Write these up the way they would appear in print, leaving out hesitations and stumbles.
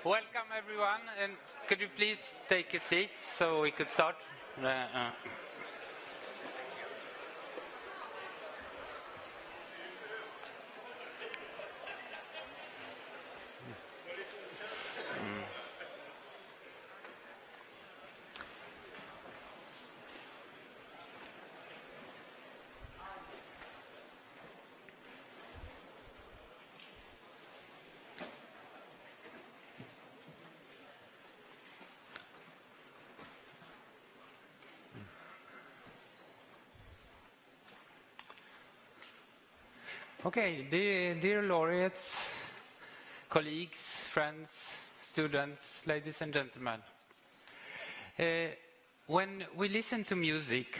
Welcome everyone, and could you please take a seat so we could start? Okay, dear laureates, colleagues, friends, students, ladies and gentlemen. When we listen to music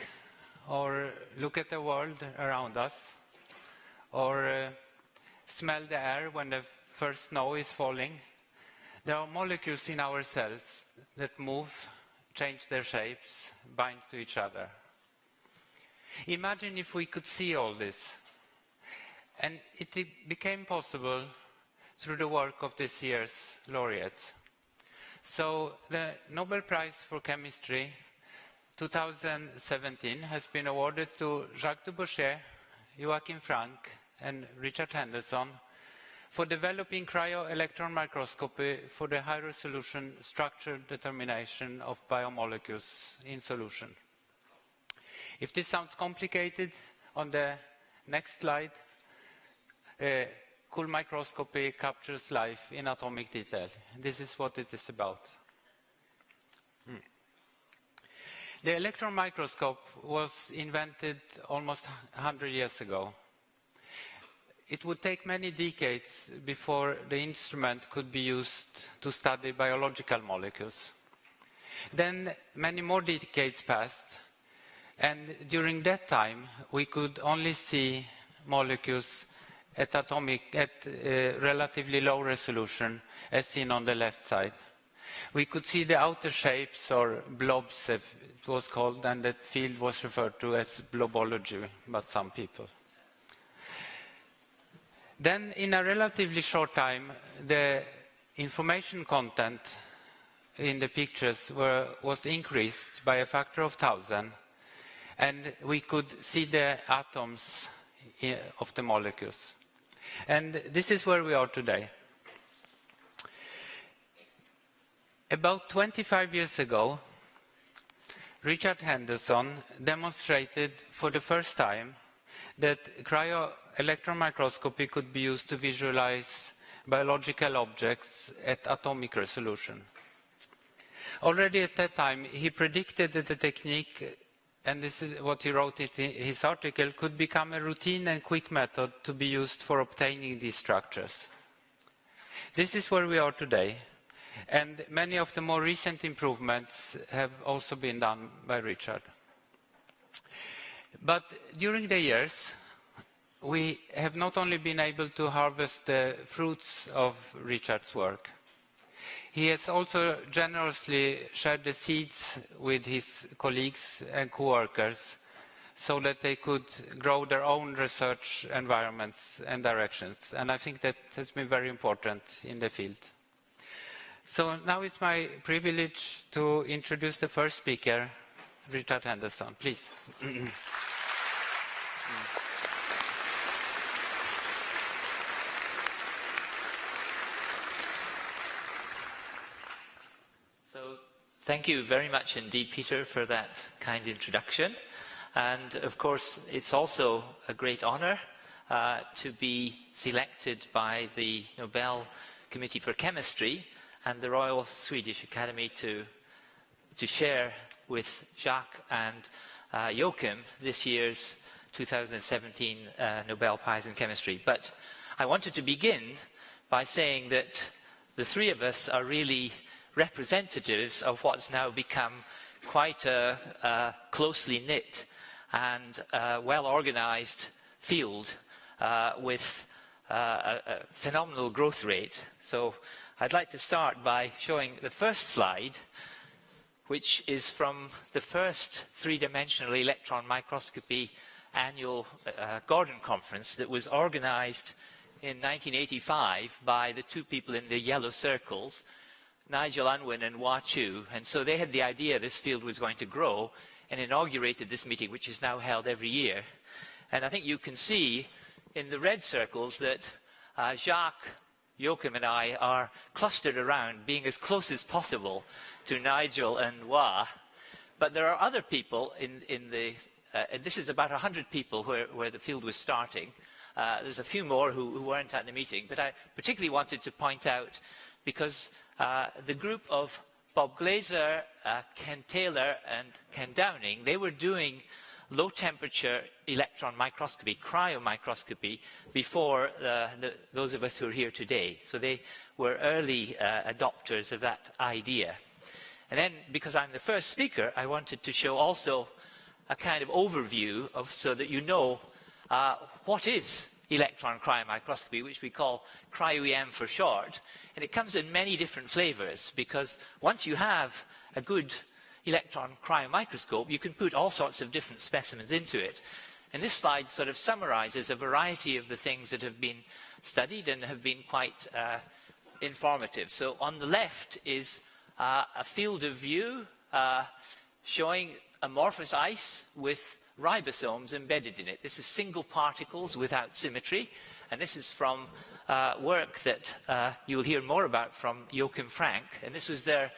or look at the world around us or smell the air when the first snow is falling, there are molecules in our cells that move, change their shapes, bind to each other. Imagine if we could see all this. And it became possible through the work of this year's laureates. So the Nobel Prize for Chemistry 2017 has been awarded to Jacques Dubochet, Joachim Frank, and Richard Henderson for developing cryo-electron microscopy for the high-resolution structure determination of biomolecules in solution. If this sounds complicated, on the next slide, cool microscopy captures life in atomic detail. This is what it is about. The electron microscope was invented almost 100 years ago. It would take many decades before the instrument could be used to study biological molecules. Then many more decades passed, and during that time we could only see molecules at relatively low resolution, as seen on the left side. We could see the outer shapes, or blobs it was called, and that field was referred to as blobology by some people. Then in a relatively short time, the information content in the pictures was increased by a factor of 1,000, and we could see the atoms of the molecules. And this is where we are today. About 25 years ago, Richard Henderson demonstrated for the first time that cryo-electron microscopy could be used to visualize biological objects at atomic resolution. Already at that time, he predicted that the technique, and this is what he wrote in his article, could become a routine and quick method to be used for obtaining these structures. This is where we are today, and many of the more recent improvements have also been done by Richard. But during the years, we have not only been able to harvest the fruits of Richard's work, he has also generously shared the seeds with his colleagues and co-workers so that they could grow their own research environments and directions. And I think that has been very important in the field. So now it's my privilege to introduce the first speaker, Richard Henderson. Please. Thank you very much indeed, Peter, for that kind introduction. And of course, it's also a great honor to be selected by the Nobel Committee for Chemistry and the Royal Swedish Academy to share with Jacques and Joachim this year's 2017 Nobel Prize in Chemistry. But I wanted to begin by saying that the three of us are really representatives of what's now become quite a closely knit and well-organized field with a phenomenal growth rate. So I'd like to start by showing the first slide, which is from the first three-dimensional electron microscopy annual Gordon Conference that was organized in 1985 by the two people in the yellow circles, Nigel Unwin and Hua Chu. And so they had the idea this field was going to grow and inaugurated this meeting, which is now held every year. And I think you can see in the red circles that Jacques, Joachim and I are clustered around, being as close as possible to Nigel and Hua. But there are other people in the, and this is about 100 people where the field was starting. There's a few more who weren't at the meeting, but I particularly wanted to point out because the group of Bob Glaser, Ken Taylor and Ken Downing, they were doing low-temperature electron microscopy, cryo-microscopy, before those of us who are here today. So they were early adopters of that idea. And then, because I'm the first speaker, I wanted to show also a kind of overview of, so that you know what is electron cryomicroscopy, which we call cryo-EM for short. And it comes in many different flavors, because once you have a good electron cryomicroscope, you can put all sorts of different specimens into it. And this slide sort of summarizes a variety of the things that have been studied and have been quite informative. So on the left is a field of view showing amorphous ice with ribosomes embedded in it. This is single particles without symmetry, and this is from work that you'll hear more about from Joachim Frank, and this was their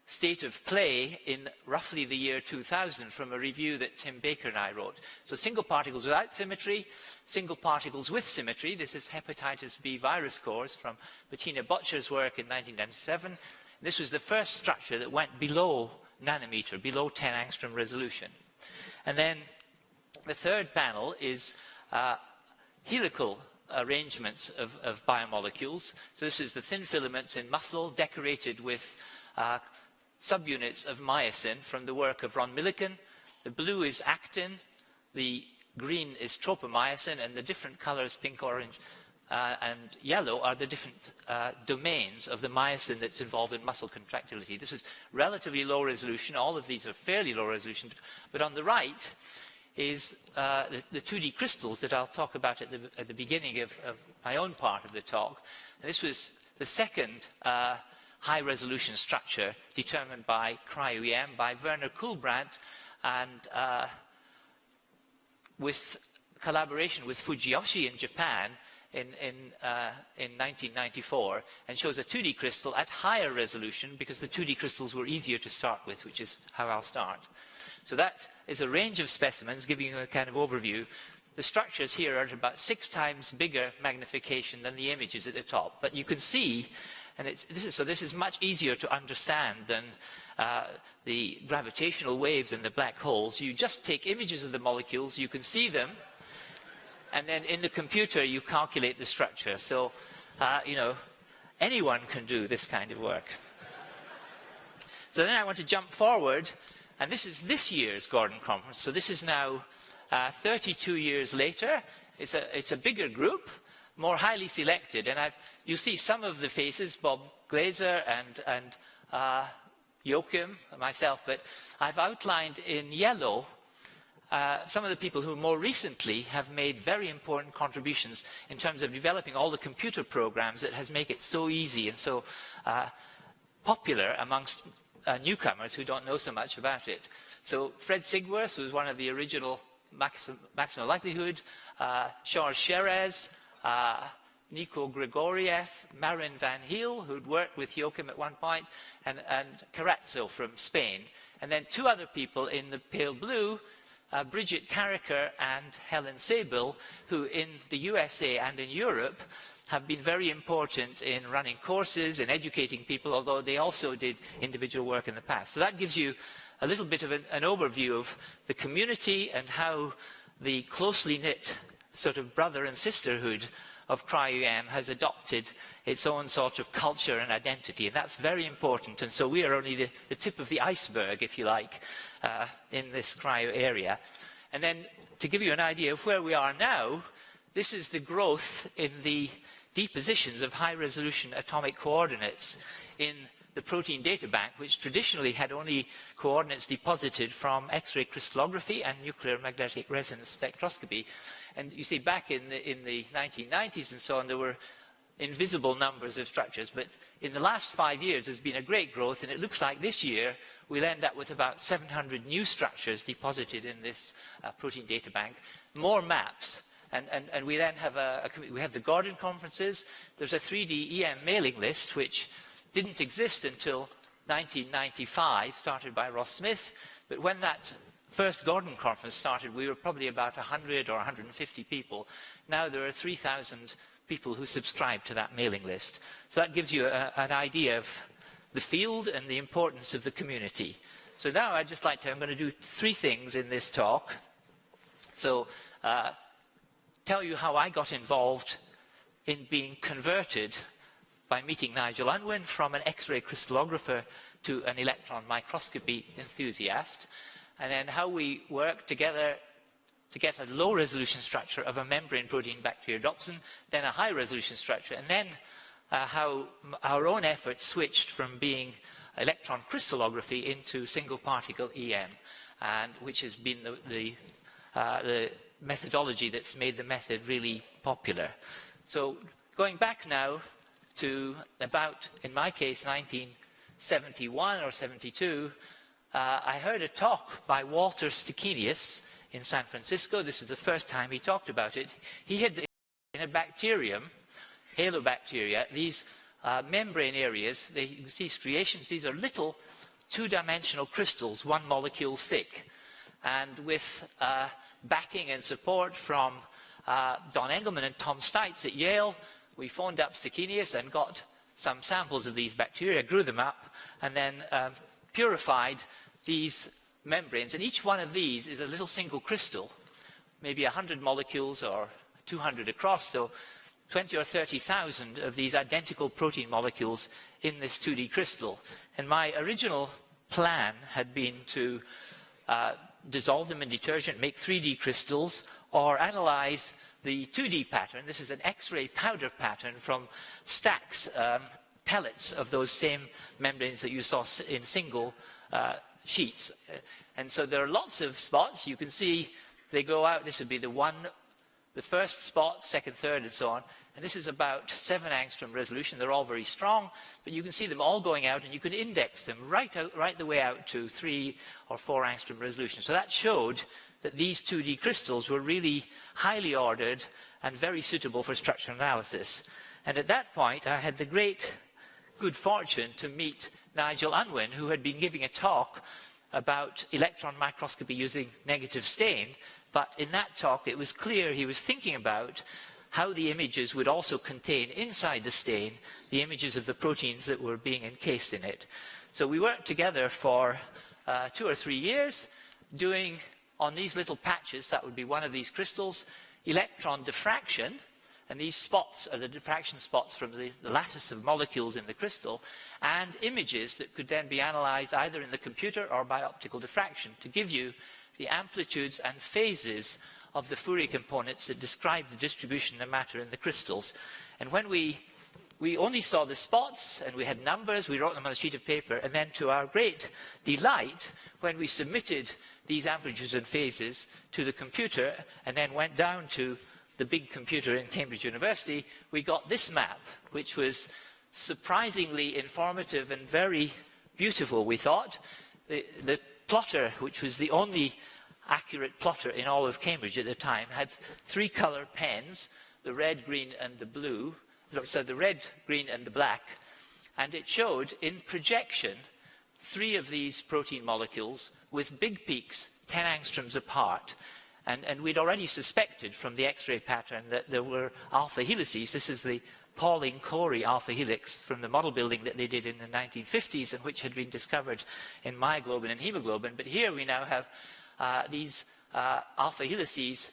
state of play in roughly the year 2000 from a review that Tim Baker and I wrote. So single particles without symmetry, single particles with symmetry. This is hepatitis B virus cores from Bettina Botcher's work in 1997. This was the first structure that went below nanometer, below 10 angstrom resolution. And then the third panel is helical arrangements of biomolecules. So this is the thin filaments in muscle decorated with subunits of myosin from the work of Ron Millikan. The blue is actin, the green is tropomyosin, and the different colors, pink, orange, and yellow, are the different domains of the myosin that's involved in muscle contractility. This is relatively low resolution. All of these are fairly low resolution. But on the right is the 2D crystals that I'll talk about at the beginning of my own part of the talk. And this was the second high-resolution structure determined by cryo-EM, by Werner Kuhlbrandt, and with collaboration with Fujiyoshi in Japan in 1994, and shows a 2D crystal at higher resolution because the 2D crystals were easier to start with, which is how I'll start. So that is a range of specimens, giving you a kind of overview. The structures here are at about 6 times bigger magnification than the images at the top, but you can see. And this is much easier to understand than the gravitational waves and the black holes. You just take images of the molecules, you can see them, and then in the computer you calculate the structure. So, you know, anyone can do this kind of work. So then I want to jump forward, and this is this year's Gordon Conference. So this is now 32 years later. It's a bigger group, more highly selected, and you see some of the faces, Bob Glaser and Joachim, myself, but I've outlined in yellow some of the people who more recently have made very important contributions in terms of developing all the computer programs that has made it so easy and so popular amongst newcomers who don't know so much about it. So Fred Sigworth was one of the original maximum likelihood, Charles Sherez, Nico Grigoriev, Marin Van Heel, who'd worked with Joachim at one point, and Carrazzo from Spain. And then 2 other people in the pale blue, Bridget Carricker and Helen Sable, who in the USA and in Europe have been very important in running courses and educating people, although they also did individual work in the past. So that gives you a little bit of an overview of the community and how the closely knit sort of brother and sisterhood of cryo-EM has adopted its own sort of culture and identity, and that's very important. And so we are only the tip of the iceberg, if you like, in this cryo area. And then to give you an idea of where we are now, this is the growth in the depositions of high-resolution atomic coordinates in the protein data bank, which traditionally had only coordinates deposited from X-ray crystallography and nuclear magnetic resonance spectroscopy. And you see, back in the 1990s and so on, there were invisible numbers of structures. But in the last 5 years, there's been a great growth, and it looks like this year we'll end up with about 700 new structures deposited in this protein data bank, more maps. And we then have we have the Gordon conferences. There's a 3D EM mailing list, which didn't exist until 1995, started by Ross Smith. But when that first Gordon conference started, we were probably about 100 or 150 people. Now there are 3,000 people who subscribe to that mailing list. So that gives you an idea of the field and the importance of the community. So now I'd just like to, I'm going to do 3 things in this talk. So tell you how I got involved in being converted by meeting Nigel Unwin from an X-ray crystallographer to an electron microscopy enthusiast, and then how we worked together to get a low-resolution structure of a membrane protein Bacteriodopsin, then a high-resolution structure, and then how our own efforts switched from being electron crystallography into single-particle EM, and which has been the methodology that's made the method really popular. So going back now to about, in my case, 1971 or 72, I heard a talk by Walter Stikenius in San Francisco. This is the first time he talked about it. He had, in a bacterium, halobacteria, these membrane areas, you see striations. These are little two-dimensional crystals, 1 molecule thick. And with backing and support from Don Engelman and Tom Stites at Yale, we phoned up Stikenius and got some samples of these bacteria, grew them up, and then purified these membranes. And each one of these is a little single crystal, maybe 100 molecules or 200 across, so 20 or 30,000 of these identical protein molecules in this 2D crystal. And my original plan had been to dissolve them in detergent, make 3D crystals, or analyze the 2D pattern. This is an X-ray powder pattern from stacks, pellets of those same membranes that you saw in single sheets. And so there are lots of spots. You can see they go out. This would be the first spot, second, third, and so on. And this is about 7 angstrom resolution. They're all very strong, but you can see them all going out, and you can index them right the way out to 3 or 4 angstrom resolution. So that showed that these 2D crystals were really highly ordered and very suitable for structural analysis. And at that point, I had the great good fortune to meet Nigel Unwin, who had been giving a talk about electron microscopy using negative stain. But in that talk, it was clear he was thinking about how the images would also contain inside the stain the images of the proteins that were being encased in it. So we worked together for 2 or 3 years, doing on these little patches, that would be one of these crystals, electron diffraction, and these spots are the diffraction spots from the lattice of molecules in the crystal, and images that could then be analyzed either in the computer or by optical diffraction to give you the amplitudes and phases of the Fourier components that describe the distribution of matter in the crystals. And when we only saw the spots, and we had numbers, we wrote them on a sheet of paper, and then to our great delight, when we submitted these amplitudes and phases to the computer, and then went down to the big computer in Cambridge University, we got this map, which was surprisingly informative and very beautiful, we thought. The plotter, which was the only accurate plotter in all of Cambridge at the time, had 3 color pens, the red, green, and the blue, so the red, green, and the black, and it showed in projection 3 of these protein molecules with big peaks 10 angstroms apart. And we'd already suspected from the X-ray pattern that there were alpha helices. This is the Pauling-Corey alpha helix from the model building that they did in the 1950s, and which had been discovered in myoglobin and hemoglobin. But here we now have these alpha helices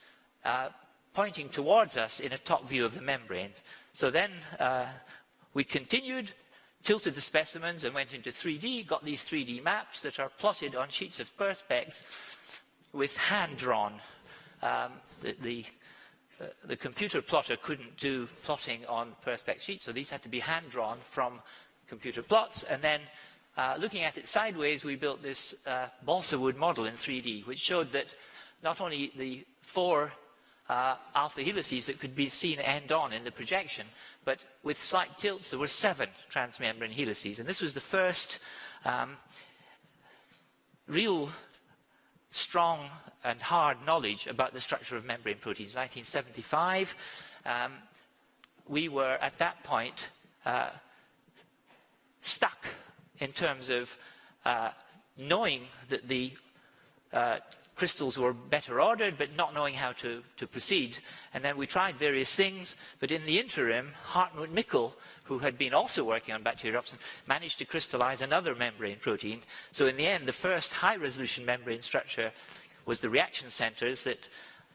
pointing towards us in a top view of the membrane. So then we continued, tilted the specimens and went into 3D, got these 3D maps that are plotted on sheets of perspex with hand-drawn. The computer plotter couldn't do plotting on perspex sheets, so these had to be hand-drawn from computer plots, and then looking at it sideways, we built this balsa wood model in 3D, which showed that not only the 4 alpha helices that could be seen end-on in the projection, but with slight tilts, there were 7 transmembrane helices. And this was the first real strong and hard knowledge about the structure of membrane proteins. 1975, we were at that point stuck in terms of knowing that the crystals were better ordered, but not knowing how to proceed. And then we tried various things, but in the interim, Hartmut Mickel, who had been also working on bacteriopsin, managed to crystallize another membrane protein. So in the end, the first high-resolution membrane structure was the reaction centers that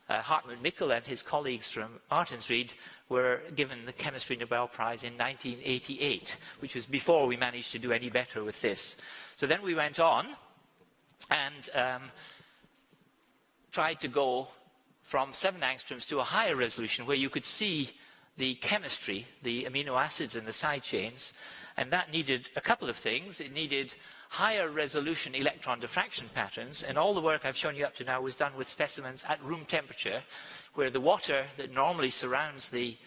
Hartmut Mickel and his colleagues from Martinsried were given the Chemistry Nobel Prize in 1988, which was before we managed to do any better with this. So then we went on and tried to go from 7 angstroms to a higher resolution where you could see the chemistry, the amino acids and the side chains, and that needed a couple of things. It needed higher resolution electron diffraction patterns, and all the work I've shown you up to now was done with specimens at room temperature, where the water that normally surrounds the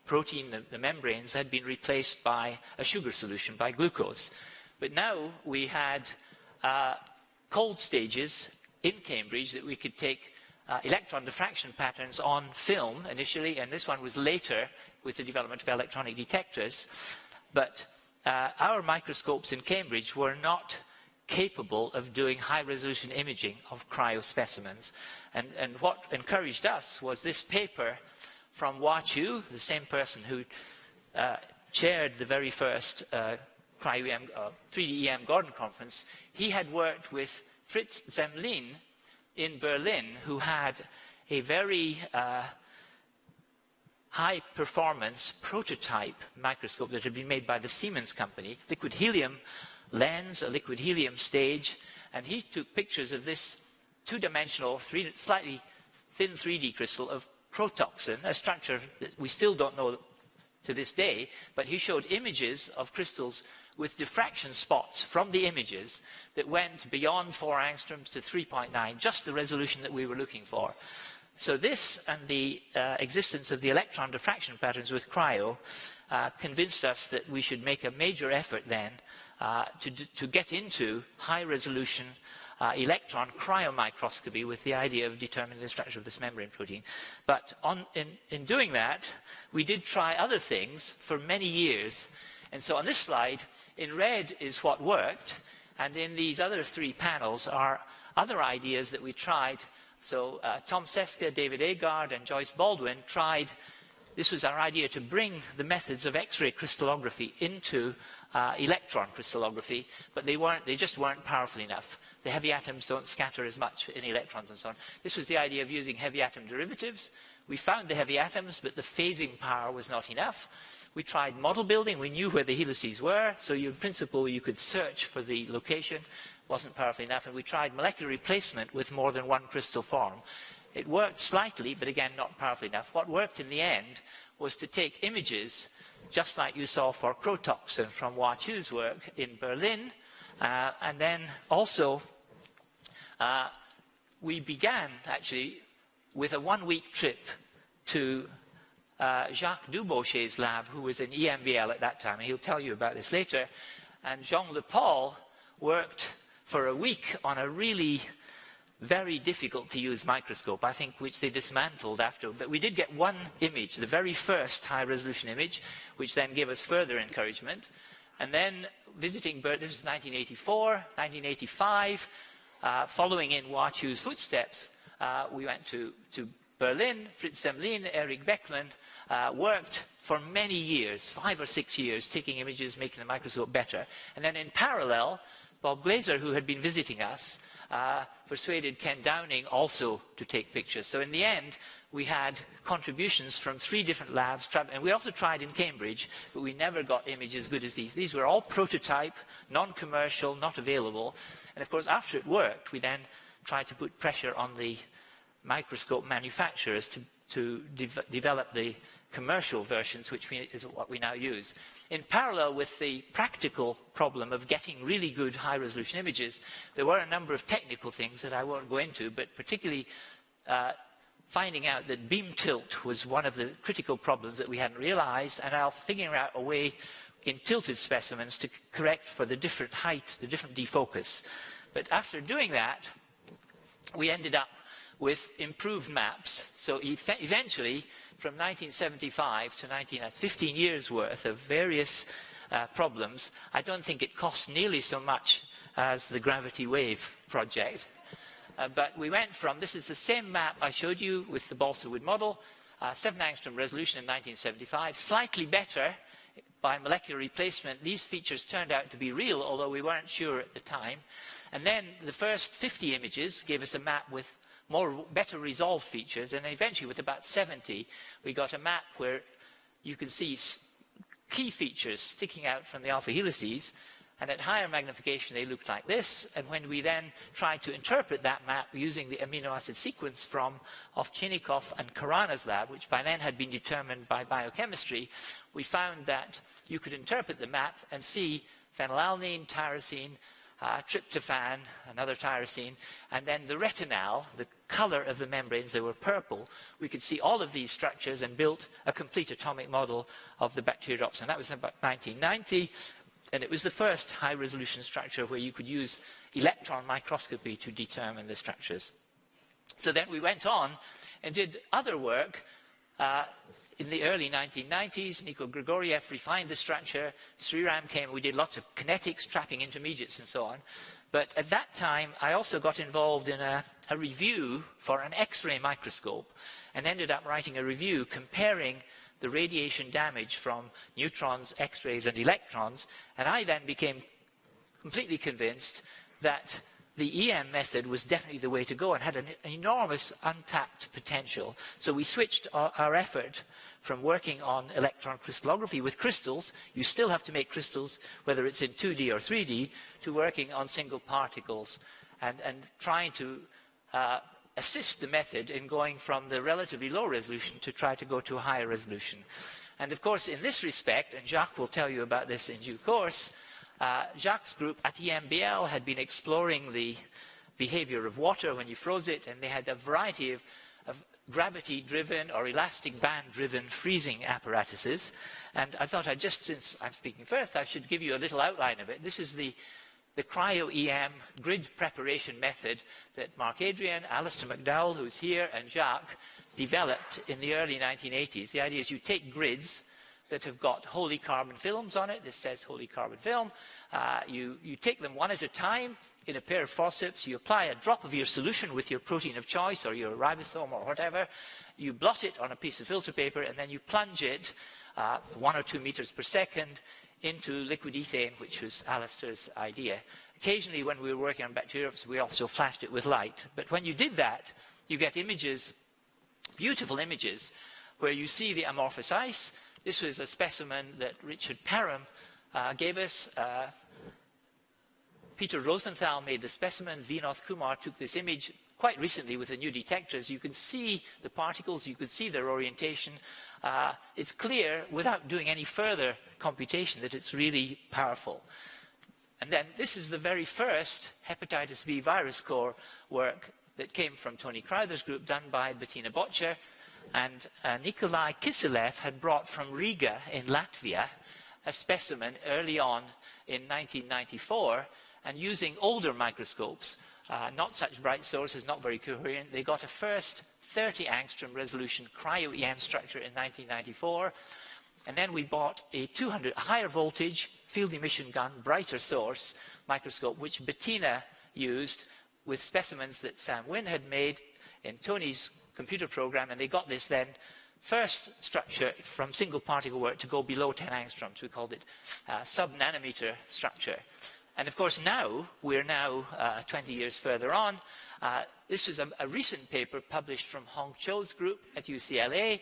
protein, the membranes, had been replaced by a sugar solution, by glucose. But now we had cold stages in Cambridge that we could take electron diffraction patterns on film initially, and this one was later with the development of electronic detectors. But our microscopes in Cambridge were not capable of doing high-resolution imaging of cryo specimens. And what encouraged us was this paper from Hua-Chu, the same person who chaired the very first cryo-EM, 3D-EM Gordon conference. He had worked with Fritz Zemlin in Berlin, who had a very high-performance prototype microscope that had been made by the Siemens company, liquid helium lens, a liquid helium stage, and he took pictures of this two-dimensional, slightly thin 3D crystal of protoxin, a structure that we still don't know to this day, but he showed images of crystals with diffraction spots from the images that went beyond 4 angstroms to 3.9, just the resolution that we were looking for. So this and the existence of the electron diffraction patterns with cryo convinced us that we should make a major effort then to get into high-resolution electron cryomicroscopy with the idea of determining the structure of this membrane protein. But in doing that, we did try other things for many years. And so on this slide, in red is what worked, and in these other 3 panels are other ideas that we tried. So Tom Seska, David Agard, and Joyce Baldwin tried. This was our idea to bring the methods of X-ray crystallography into electron crystallography, but they just weren't powerful enough. The heavy atoms don't scatter as much in electrons and so on. This was the idea of using heavy atom derivatives. We found the heavy atoms, but the phasing power was not enough. We tried model building. We knew where the helices were, so in principle you could search for the location. Wasn't powerful enough. And we tried molecular replacement with more than 1 crystal form. It worked slightly, but again not powerful enough. What worked in the end was to take images, just like you saw for protoxin from Hua-Chu's work in Berlin, and then also we began actually with a 1-week trip to Jacques Dubochet's lab, who was in EMBL at that time, and he'll tell you about this later. And Jean Le Paul worked for a week on a really very difficult to use microscope, I think, which they dismantled after. But we did get 1 image, the very first high-resolution image, which then gave us further encouragement. And then visiting Berlin, this was 1984, 1985, following in Hua-Chu's footsteps, we went to Berlin. Fritz Zemlin, Eric Beckmann worked for many years, 5 or 6 years, taking images, making the microscope better. And then in parallel, Bob Glaser, who had been visiting us, persuaded Ken Downing also to take pictures. So in the end, we had contributions from 3 different labs, and we also tried in Cambridge, but we never got images as good as these. These were all prototype, non-commercial, not available. And of course, after it worked, we then tried to put pressure on the microscope manufacturers to develop the commercial versions, which is what we now use. In parallel with the practical problem of getting really good high-resolution images, there were a number of technical things that I won't go into, but particularly finding out that beam tilt was one of the critical problems that we hadn't realized, and now figuring out a way in tilted specimens to correct for the different height, the different defocus. But after doing that, we ended up with improved maps. So eventually, from 1975 to 15 years worth of various problems, I don't think it cost nearly so much as the gravity wave project. But we went from, this is the same map I showed you with the balsa wood model, 7 angstrom resolution in 1975, slightly better by molecular replacement. These features turned out to be real, although we weren't sure at the time. And then the first 50 images gave us a map with better resolved features, and eventually with about 70, we got a map where you can see key features sticking out from the alpha helices, and at higher magnification they looked like this. And when we then tried to interpret that map using the amino acid sequence from Ovchinnikov and Karana's lab, which by then had been determined by biochemistry, we found that you could interpret the map and see phenylalanine, tyrosine, tryptophan, another tyrosine, and then the retinal, the color of the membranes, they were purple. We could see all of these structures and built a complete atomic model of the Bacterops, and that was about 1990. And it was the first high-resolution structure where you could use electron microscopy to determine the structures. So then we went on and did other work. In the early 1990s, Niko Grigoriev refined the structure. Sriram came, we did lots of kinetics, trapping intermediates, and so on. But at that time, I also got involved in a review for an X-ray microscope and ended up writing a review comparing the radiation damage from neutrons, X-rays, and electrons. And I then became completely convinced that the EM method was definitely the way to go and had an enormous untapped potential. So we switched our effort from working on electron crystallography with crystals, you still have to make crystals, whether it's in 2D or 3D, to working on single particles and trying to assist the method in going from the relatively low resolution to try to go to a higher resolution. And of course, in this respect, and Jacques will tell you about this in due course, Jacques' group at EMBL had been exploring the behavior of water when you froze it, and they had a variety of gravity-driven or elastic band-driven freezing apparatuses. And I thought since I'm speaking first, I should give you a little outline of it. This is the cryo-EM grid preparation method that Mark Adrian, Alistair McDowell, who's here, and Jacques developed in the early 1980s. The idea is you take grids that have got holy carbon films on it. This says holy carbon film. You take them one at a time in a pair of forceps. You apply a drop of your solution with your protein of choice or your ribosome or whatever. You blot it on a piece of filter paper, and then you plunge it 1 or 2 meters per second into liquid ethane, which was Alistair's idea. Occasionally, when we were working on Bacterops, we also flashed it with light. But when you did that, you get images, beautiful images, where you see the amorphous ice. This was a specimen that Richard Parham gave us. Peter Rosenthal made the specimen. Vinoth Kumar took this image quite recently with the new detectors. You can see the particles, you can see their orientation. It's clear, without doing any further computation, that it's really powerful. And then this is the very first hepatitis B virus core work that came from Tony Crowther's group, done by Bettina Botcher. And Nikolai Kiselev had brought from Riga in Latvia a specimen early on in 1994, and using older microscopes, not such bright sources, not very coherent, they got a first 30 angstrom resolution cryo-EM structure in 1994. And then we bought a 200 higher voltage field emission gun, brighter source microscope, which Bettina used with specimens that Sam Wynne had made in Tony's computer program, and they got this then first structure from single particle work to go below 10 angstroms. We called it sub-nanometer structure. And of course now, we're now 20 years further on. This was a recent paper published from Hong Cho's group at UCLA.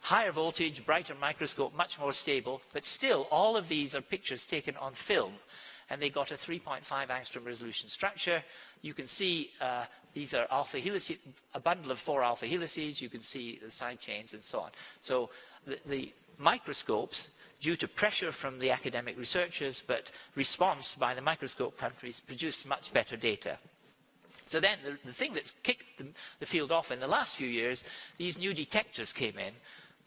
Higher voltage, brighter microscope, much more stable, but still all of these are pictures taken on film. and they got a 3.5 angstrom resolution structure. You can see these are alpha helices, a bundle of 4 alpha helices. You can see the side chains and so on. So the microscopes, due to pressure from the academic researchers, but response by the microscope countries, produced much better data. So then the thing that's kicked the field off in the last few years, these new detectors came in.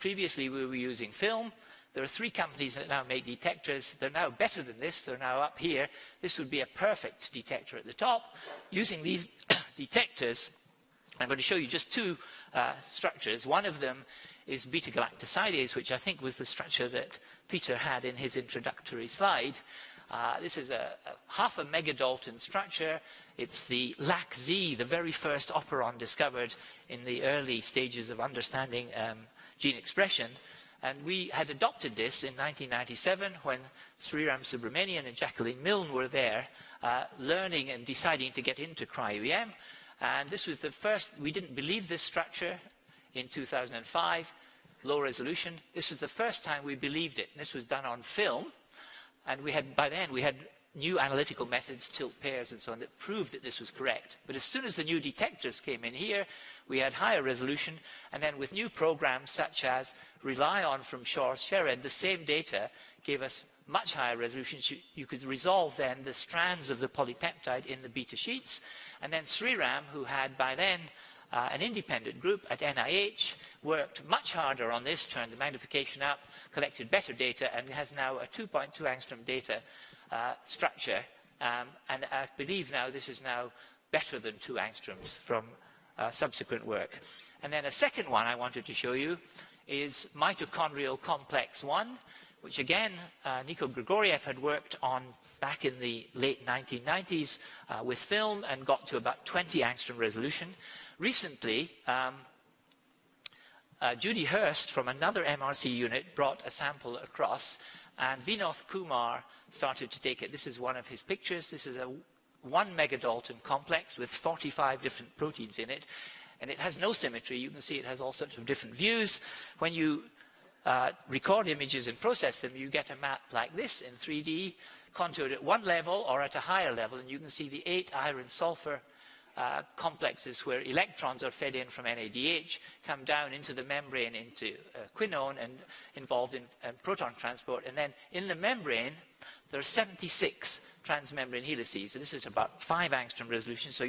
Previously we were using film. There are 3 companies that now make detectors. They're now better than this. They're now up here. This would be a perfect detector at the top. Using these detectors, I'm going to show you just 2 structures. One of them is beta-galactosidase, which I think was the structure that Peter had in his introductory slide. This is a half a megadalton structure. It's the LAC-Z, the very first operon discovered in the early stages of understanding gene expression. And we had adopted this in 1997 when Sriram Subramanian and Jacqueline Milne were there learning and deciding to get into cryo-EM. And this was the first, we didn't believe this structure in 2005, low resolution. This was the first time we believed it. This was done on film. And we had, by then, we had new analytical methods, tilt pairs and so on, that proved that this was correct. But as soon as the new detectors came in here, we had higher resolution. And then with new programs such as Rely On from Shared, the same data gave us much higher resolution. You could resolve then the strands of the polypeptide in the beta sheets. And then Sriram, who had by then an independent group at NIH, worked much harder on this, turned the magnification up, collected better data, and has now a 2.2 angstrom data structure. And I believe now this is now better than 2 angstroms from subsequent work. And then a second one I wanted to show you is mitochondrial complex 1, which again, Nico Grigoriev had worked on back in the late 1990s with film and got to about 20 angstrom resolution. Recently, Judy Hurst from another MRC unit brought a sample across, and Vinoth Kumar started to take it. This is one of his pictures. This is a 1 megadalton complex with 45 different proteins in it, and it has no symmetry. You can see it has all sorts of different views. When you record images and process them, you get a map like this in 3D, contoured at 1 level or at a higher level, and you can see the 8 iron-sulfur complexes where electrons are fed in from NADH, come down into the membrane into quinone and involved in proton transport. And then in the membrane, there are 76 transmembrane helices. This is about 5 angstrom resolution, so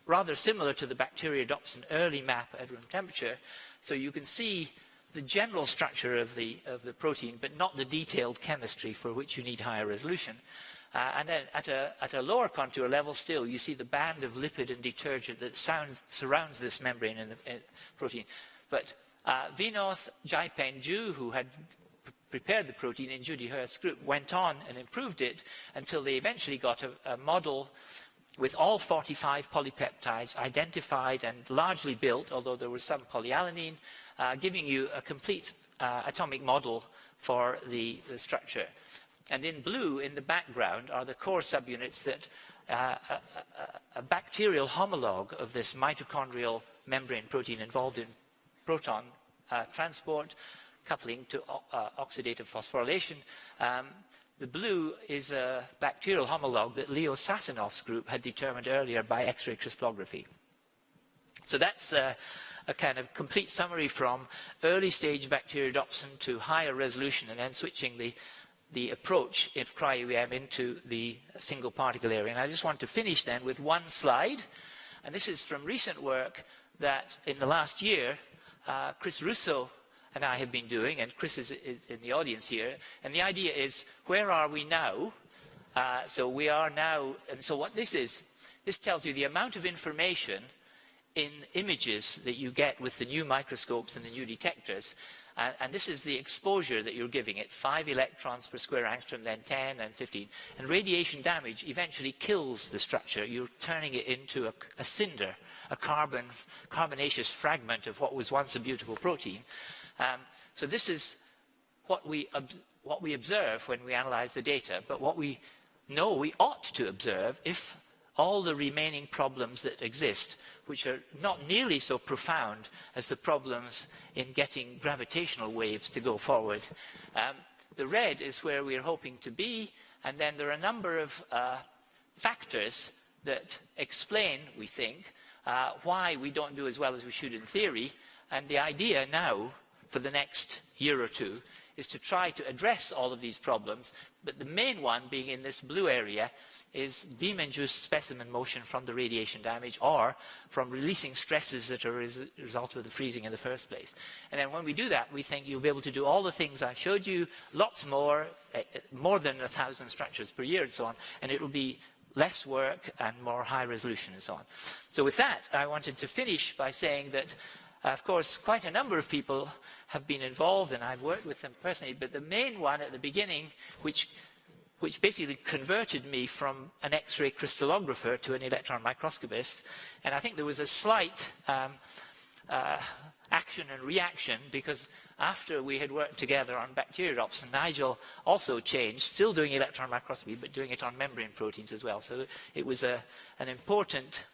rather similar to the bacteriodopsin early map at room temperature. So you can see the general structure of the protein, but not the detailed chemistry for which you need higher resolution. And then at a lower contour level still, you see the band of lipid and detergent that surrounds this membrane in the protein. But Vinoth Jaipenju, who had prepared the protein in Judy Hurst's group, went on and improved it until they eventually got a model with all 45 polypeptides identified and largely built, although there was some polyalanine, giving you a complete atomic model for the structure. And in blue, in the background, are the core subunits that a bacterial homologue of this mitochondrial membrane protein involved in proton transport, coupling to oxidative phosphorylation. The blue is a bacterial homologue that Leo Sassinov's group had determined earlier by X-ray crystallography. So that's a kind of complete summary from early stage bacteriodopsin to higher resolution, and then switching the approach of cryo-EM into the single particle area. And I just want to finish then with one slide. And this is from recent work that in the last year, Chris Russo and I have been doing, and Chris is in the audience here. And the idea is, where are we now? So we are now, and so what this is, this tells you the amount of information in images that you get with the new microscopes and the new detectors. And this is the exposure that you're giving it, 5 electrons per square angstrom, then 10 and 15. And radiation damage eventually kills the structure. You're turning it into a cinder, a carbonaceous fragment of what was once a beautiful protein. So this is what we observe when we analyze the data. But what we know we ought to observe if all the remaining problems that exist, which are not nearly so profound as the problems in getting gravitational waves to go forward. the red is where we're hoping to be, and then there are a number of factors that explain, we think, why we don't do as well as we should in theory. And the idea now, for the next year or two, is to try to address all of these problems, but the main one being in this blue area is beam-induced specimen motion from the radiation damage or from releasing stresses that are as a result of the freezing in the first place. And then when we do that, we think you'll be able to do all the things I showed you, lots more, more than 1,000 structures per year and so on, and it'll be less work and more high resolution and so on. So with that, I wanted to finish by saying that of course, quite a number of people have been involved, and I've worked with them personally, but the main one at the beginning, which basically converted me from an X-ray crystallographer to an electron microscopist, and I think there was a slight action and reaction, because after we had worked together on bacteriops, Nigel also changed, still doing electron microscopy, but doing it on membrane proteins as well. So it was an important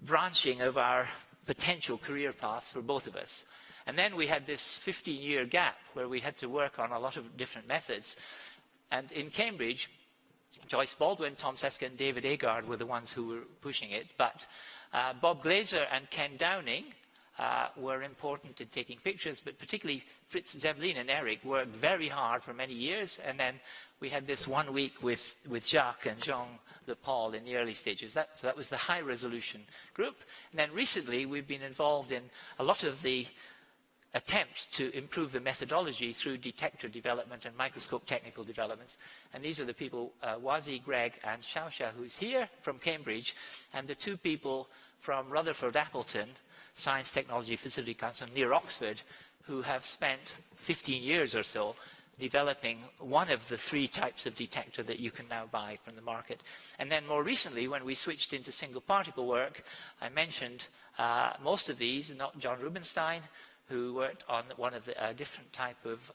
branching of our potential career paths for both of us. And then we had this 15-year gap where we had to work on a lot of different methods. And in Cambridge, Joyce Baldwin, Tom Seska, and David Agard were the ones who were pushing it. But Bob Glaser and Ken Downing were important in taking pictures, but particularly Fritz Zevlin and Eric worked very hard for many years. And then we had this 1 week with Jacques and Jean Le Paul in the early stages. So that was the high-resolution group. And then recently, we've been involved in a lot of the attempts to improve the methodology through detector development and microscope technical developments. And these are the people, Wazi, Greg, and Shausha, who's here from Cambridge, and the two people from Rutherford Appleton Science Technology Facility Council near Oxford, who have spent 15 years or so developing one of the 3 types of detector that you can now buy from the market. And then more recently, when we switched into single particle work, I mentioned most of these, not John Rubinstein, who worked on one of the different type of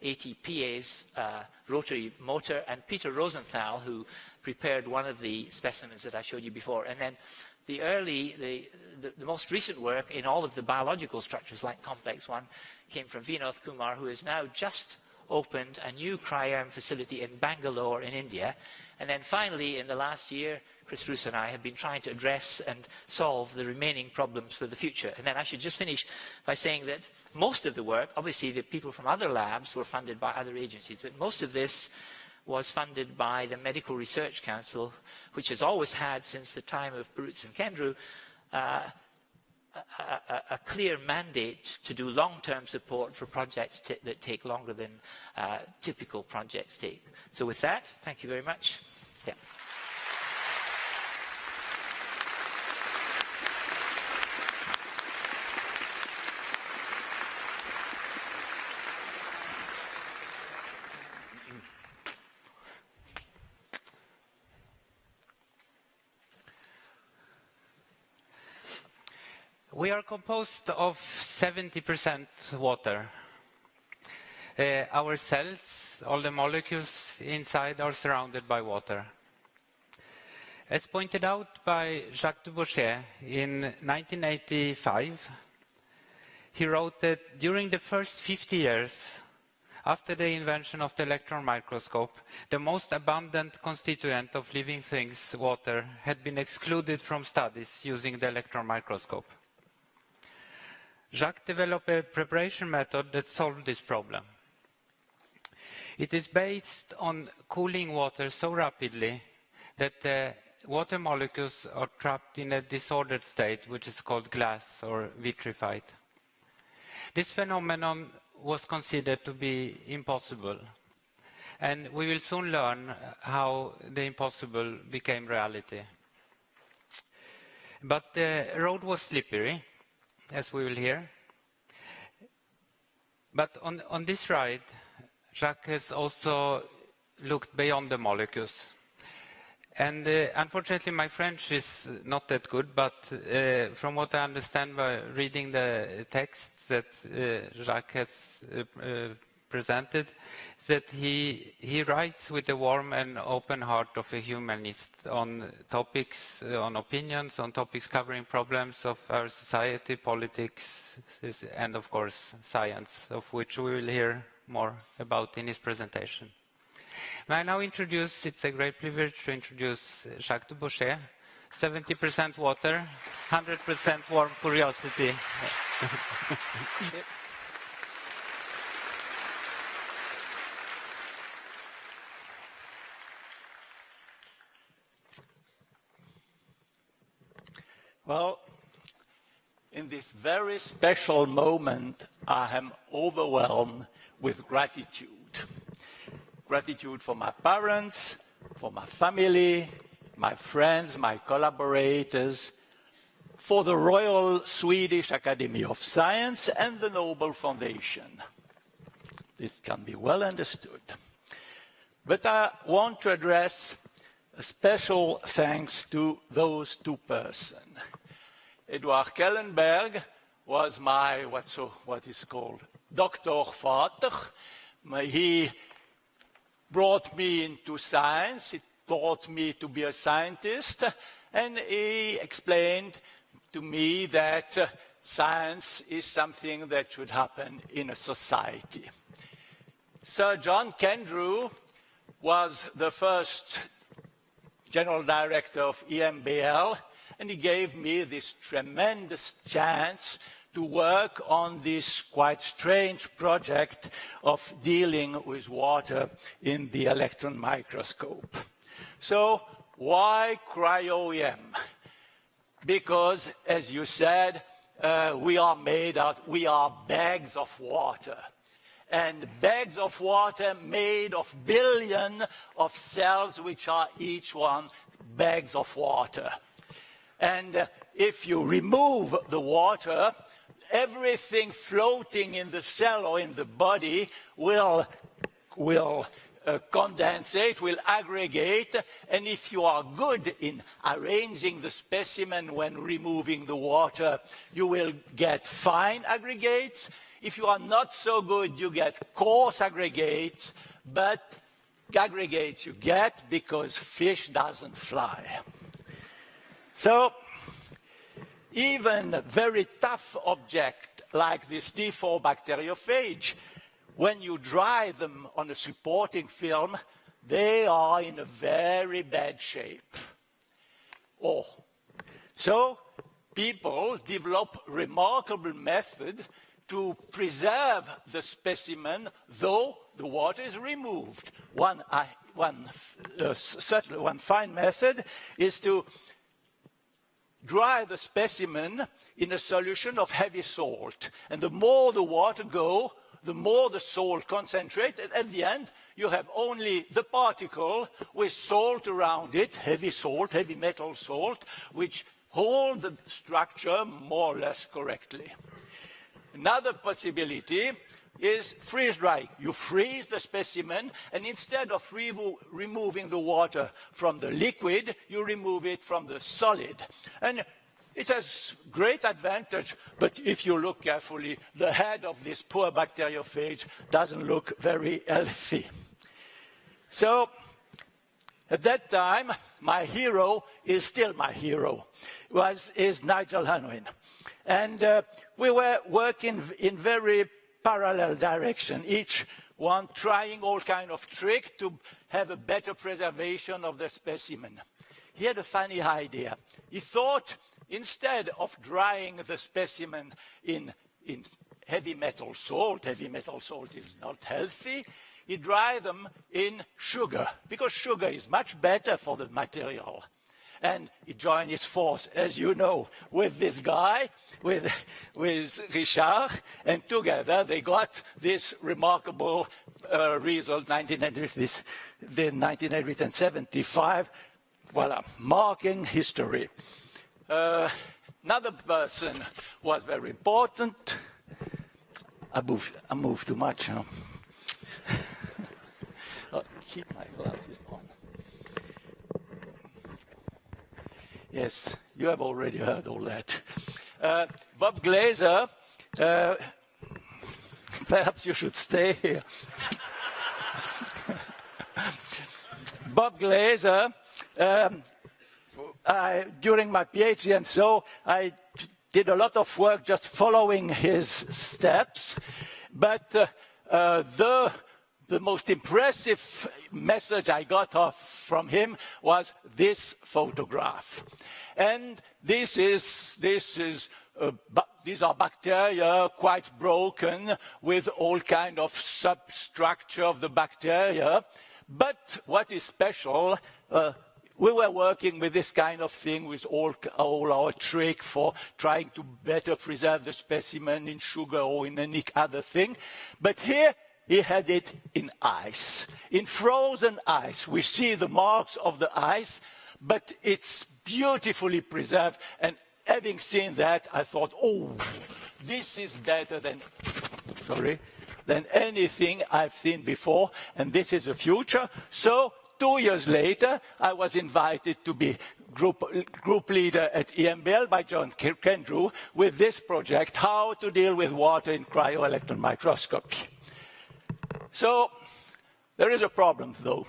ATPA's rotary motor, and Peter Rosenthal, who prepared one of the specimens that I showed you before. And then the most recent work in all of the biological structures, like complex one, came from Vinoth Kumar, who has now just opened a new cryo-EM facility in Bangalore in India. And then finally, in the last year, Chris Roos and I have been trying to address and solve the remaining problems for the future. And then I should just finish by saying that most of the work, obviously the people from other labs were funded by other agencies, but most of this was funded by the Medical Research Council, which has always had, since the time of Perutz and Kendrew, a clear mandate to do long-term support for projects that take longer than typical projects take. So with that, thank you very much. Yeah. We are composed of 70% water. Our cells, all the molecules inside, are surrounded by water. As pointed out by Jacques Dubochet in 1985, he wrote that during the first 50 years after the invention of the electron microscope, the most abundant constituent of living things, water, had been excluded from studies using the electron microscope. Jacques developed a preparation method that solved this problem. It is based on cooling water so rapidly that the water molecules are trapped in a disordered state, which is called glass or vitrified. This phenomenon was considered to be impossible, and we will soon learn how the impossible became reality. But the road was slippery, as we will hear. But on this ride, Jacques has also looked beyond the molecules. And unfortunately, my French is not that good, but from what I understand by reading the texts that Jacques has presented, is that he writes with the warm and open heart of a humanist on topics, on opinions, on topics covering problems of our society, politics, and of course science, of which we will hear more about in his presentation. May I now introduce, it's a great privilege to introduce Jacques Dubochet, 70% water, 100% warm curiosity. Well, in this very special moment, I am overwhelmed with gratitude. Gratitude for my parents, for my family, my friends, my collaborators, for the Royal Swedish Academy of Science and the Nobel Foundation. This can be well understood. But I want to address a special thanks to those two persons. Eduard Kellenberg was my, what is called, Dr. Vater. He brought me into science, he taught me to be a scientist, and he explained to me that science is something that should happen in a society. Sir John Kendrew was the first general director of EMBL, and he gave me this tremendous chance to work on this quite strange project of dealing with water in the electron microscope. So why cryo-EM? Because, as you said, we are bags of water. And bags of water made of billions of cells, which are each one bags of water. And if you remove the water, everything floating in the cell or in the body will condensate, will aggregate, and if you are good in arranging the specimen when removing the water, you will get fine aggregates. If you are not so good, you get coarse aggregates, but aggregates you get because fish doesn't fly. So even a very tough object like this T4 bacteriophage, when you dry them on a supporting film, they are in a very bad shape. So people develop remarkable method to preserve the specimen, though the water is removed. One fine method is to dry the specimen in a solution of heavy salt. And the more the water goes, the more the salt concentrates. And at the end, you have only the particle with salt around it, heavy salt, heavy metal salt, which hold the structure more or less correctly. Another possibility is freeze drying. You freeze the specimen, and instead of removing the water from the liquid, you remove it from the solid. And it has great advantage, but if you look carefully, the head of this poor bacteriophage doesn't look very healthy. So at that time, my hero is still my hero, is Nigel Unwin. And we were working in very parallel direction, each one trying all kind of tricks to have a better preservation of the specimen. He had a funny idea. He thought instead of drying the specimen in heavy metal salt is not healthy, he dried them in sugar, because sugar is much better for the material. And he joined his force, as you know, with this guy, with Richard, and together they got this remarkable result, 1975, voila, marking history. Another person was very important. I moved too much. Huh? Oh, keep my glasses on. Yes, you have already heard all that. Bob Glaser, perhaps you should stay here. Bob Glaser, during my PhD and so, I did a lot of work just following his steps. But the most impressive message I got from him was this photograph. And these are bacteria quite broken with all kind of substructure of the bacteria. But what is special, we were working with this kind of thing with all our trick for trying to better preserve the specimen in sugar or in any other thing. But here, he had it in ice, in frozen ice. We see the marks of the ice, but it's beautifully preserved. And having seen that, I thought, oh, this is better than anything I've seen before, and this is the future. So 2 years later, I was invited to be group leader at EMBL by John Kendrew with this project, how to deal with water in cryo-electron microscopy. So there is a problem, though.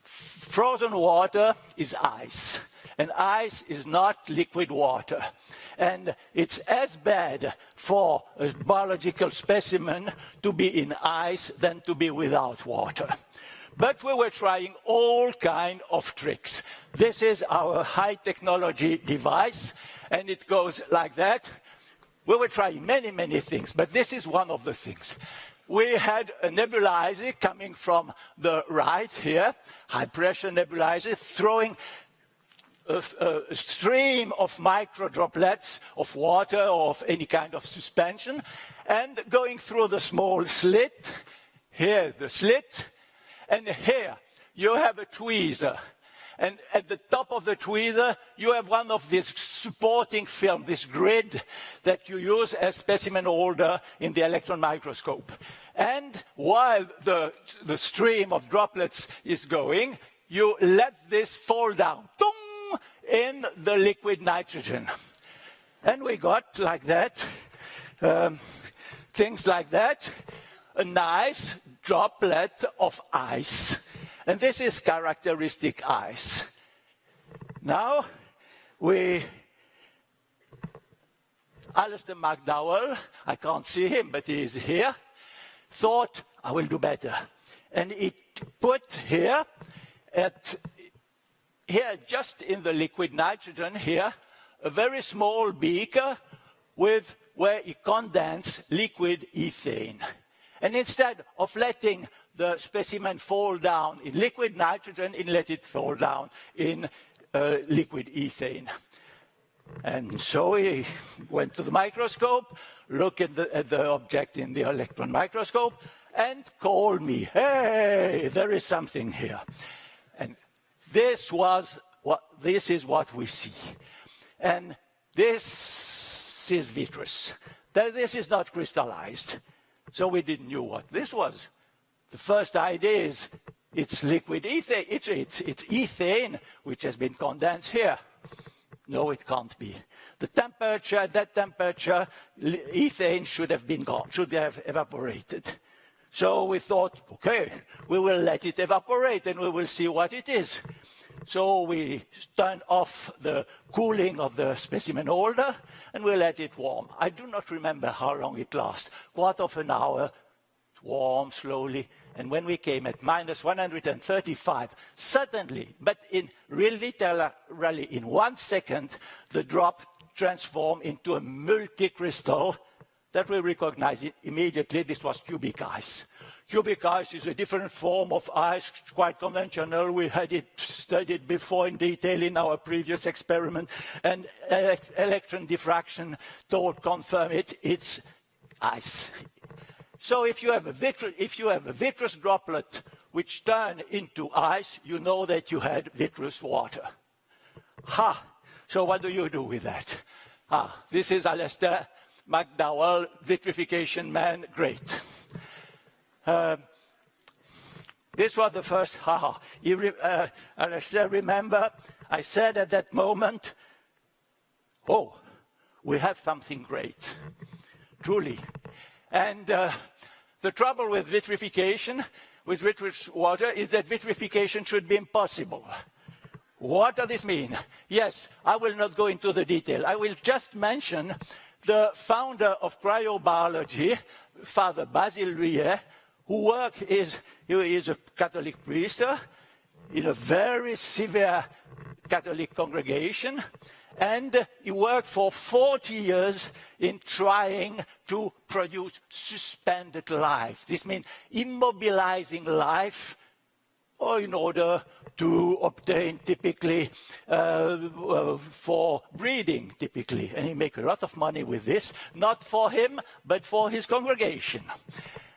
Frozen water is ice, and ice is not liquid water. And it's as bad for a biological specimen to be in ice than to be without water. But we were trying all kinds of tricks. This is our high technology device, and it goes like that. We were trying many, many things, but this is one of the things. We had a nebulizer coming from the right here, high-pressure nebulizer, throwing a stream of micro droplets of water or of any kind of suspension, and going through the small slit. Here, the slit, and here you have a tweezer. And at the top of the tweezer, you have one of these supporting film, this grid that you use as specimen holder in the electron microscope. And while the stream of droplets is going, you let this fall down in the liquid nitrogen. And we got like that, things like that, a nice droplet of ice. And this is characteristic ice. Now, Alistair McDowell, I can't see him, but he is here, thought, I will do better. And he put here, just in the liquid nitrogen here, a very small beaker where he condensed liquid ethane. And instead of letting the specimen fall down in liquid nitrogen, he let it fall down in liquid ethane. And so he went to the microscope, looked at the object in the electron microscope, and called me, hey, there is something here. And this is what we see. And this is vitreous. This is not crystallized. So we didn't know what this was. The first idea is it's liquid ethane. It's ethane which has been condensed here. No, it can't be. The temperature, at that temperature, ethane should have been gone, should have evaporated. So we thought, okay, we will let it evaporate and we will see what it is. So we turned off the cooling of the specimen holder and we let it warm. I do not remember how long it lasted, quarter of an hour, warm slowly. And when we came at minus 135, suddenly, but in literally in 1 second, the drop transformed into a multi-crystal that we recognized immediately. This was cubic ice. Cubic ice is a different form of ice, quite conventional. We had it studied before in detail in our previous experiment, and electron diffraction confirmed it. It's ice. So if you have a vitreous droplet which turned into ice, you know that you had vitreous water. Ha! So what do you do with that? This is Alistair McDowell, vitrification man, great. This was the first, Alistair, remember, I said at that moment, oh, we have something great, truly. And the trouble with vitrification, with vitreous water, is that vitrification should be impossible. What does this mean? Yes, I will not go into the detail. I will just mention the founder of cryobiology, Father Basil Louillet, who he is a Catholic priest in a very severe Catholic congregation, and he worked for 40 years in trying to produce suspended life. This means immobilizing life, or in order to obtain typically for breeding typically. And he makes a lot of money with this, not for him, but for his congregation.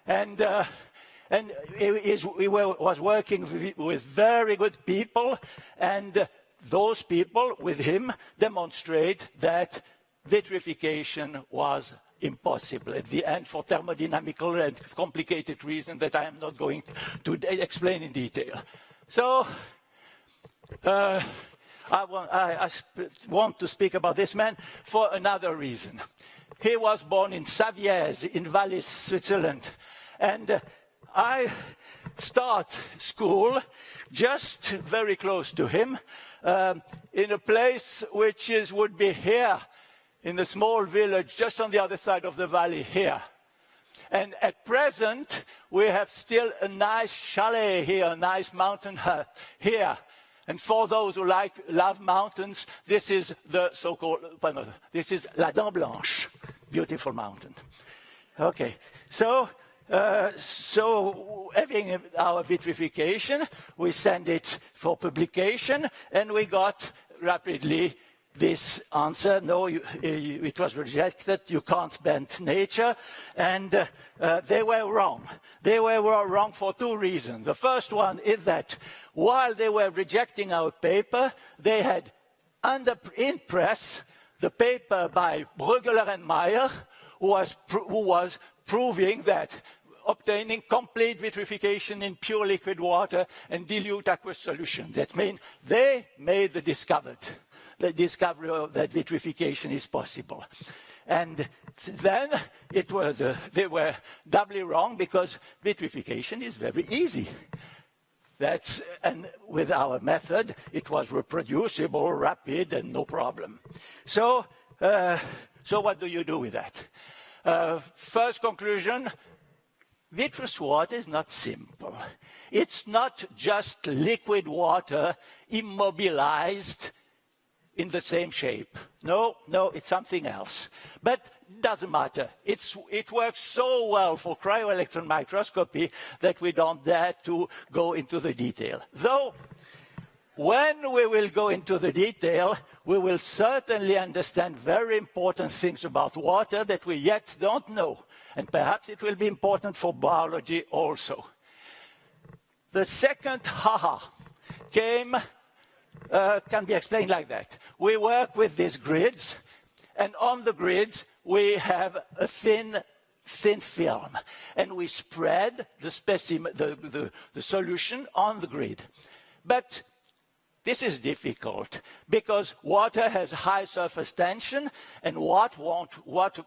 And he was working with very good people, and those people with him demonstrate that vitrification was impossible at the end for thermodynamical and complicated reasons that I am not going to explain in detail. So I want to speak about this man for another reason. He was born in Savièse in Valais, Switzerland, and I start school just very close to him in a place which would be here, in a small village just on the other side of the valley here. And at present, we have still a nice chalet here, a nice mountain hut here. And for those who love mountains, this is the so-called, this is La Dent Blanche, beautiful mountain. Okay, so having our vitrification, we send it for publication, and we got rapidly this answer: no, it was rejected, you can't bend nature. And they were wrong. They were wrong for two reasons. The first one is that while they were rejecting our paper, they had in press the paper by Bruggeler and Meyer, who was proving that obtaining complete vitrification in pure liquid water and dilute aqueous solution. That means they made the discovery that vitrification is possible. And then they were doubly wrong, because vitrification is very easy. And with our method, it was reproducible, rapid, and no problem. So what do you do with that? First conclusion: vitreous water is not simple. It's not just liquid water immobilized in the same shape. No, it's something else. But it doesn't matter. It works so well for cryo-electron microscopy that we don't dare to go into the detail. Though, when we will go into the detail, we will certainly understand very important things about water that we yet don't know. And perhaps it will be important for biology also. The second can be explained like that. We work with these grids, and on the grids we have a thin film, and we spread the specimen, the solution on the grid. But this is difficult, because water has high surface tension, and what water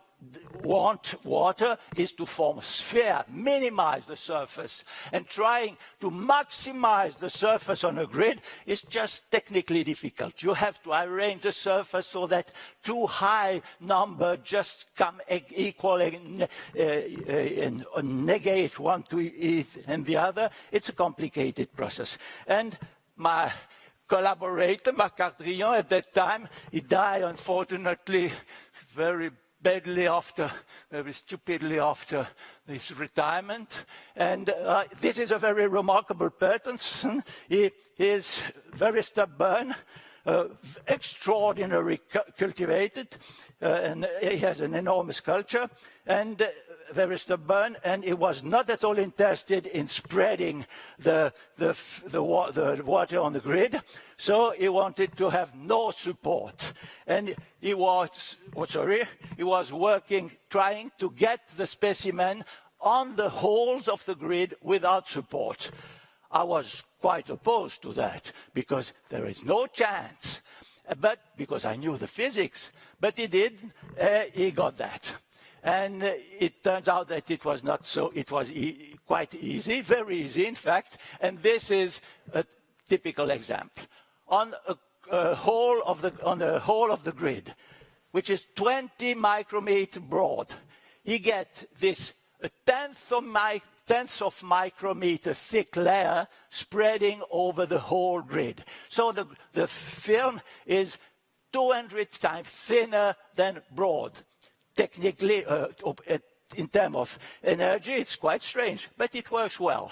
is to form a sphere, minimize the surface. And trying to maximize the surface on a grid is just technically difficult. You have to arrange the surface so that two high numbers just come equal and negate one to and the other. It's a complicated process. And my collaborator, Marc Ardrian, at that time, he died, unfortunately, very stupidly after his retirement. And this is a very remarkable person. He is very stubborn, extraordinarily cultivated, and he has an enormous culture, and very stubborn, and he was not at all interested in spreading the water on the grid. So he wanted to have no support. And he was working, trying to get the specimen on the holes of the grid without support. I was quite opposed to that, because there is no chance. But because I knew the physics, but he got that. And it turns out that it was not so, it was quite easy, very easy in fact, and this is a typical example. On the whole of the grid, which is 20 micrometer broad. He gets this a tenth of micrometer thick layer spreading over the whole grid. So the film is 200 times thinner than broad. Technically, in terms of energy, it's quite strange, but it works well.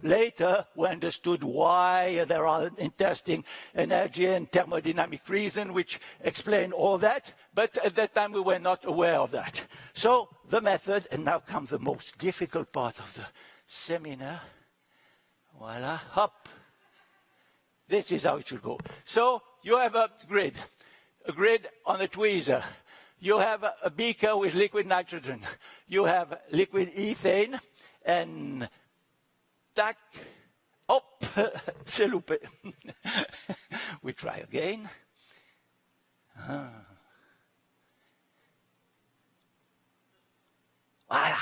Later, we understood why there are interesting energy and thermodynamic reasons which explain all that, but at that time we were not aware of that. So the method, and now comes the most difficult part of the seminar. Voila, hop. This is how it should go. So you have a grid on a tweezer. You have a beaker with liquid nitrogen. You have liquid ethane and tac, hop, c'est loupé. We try again. Voila.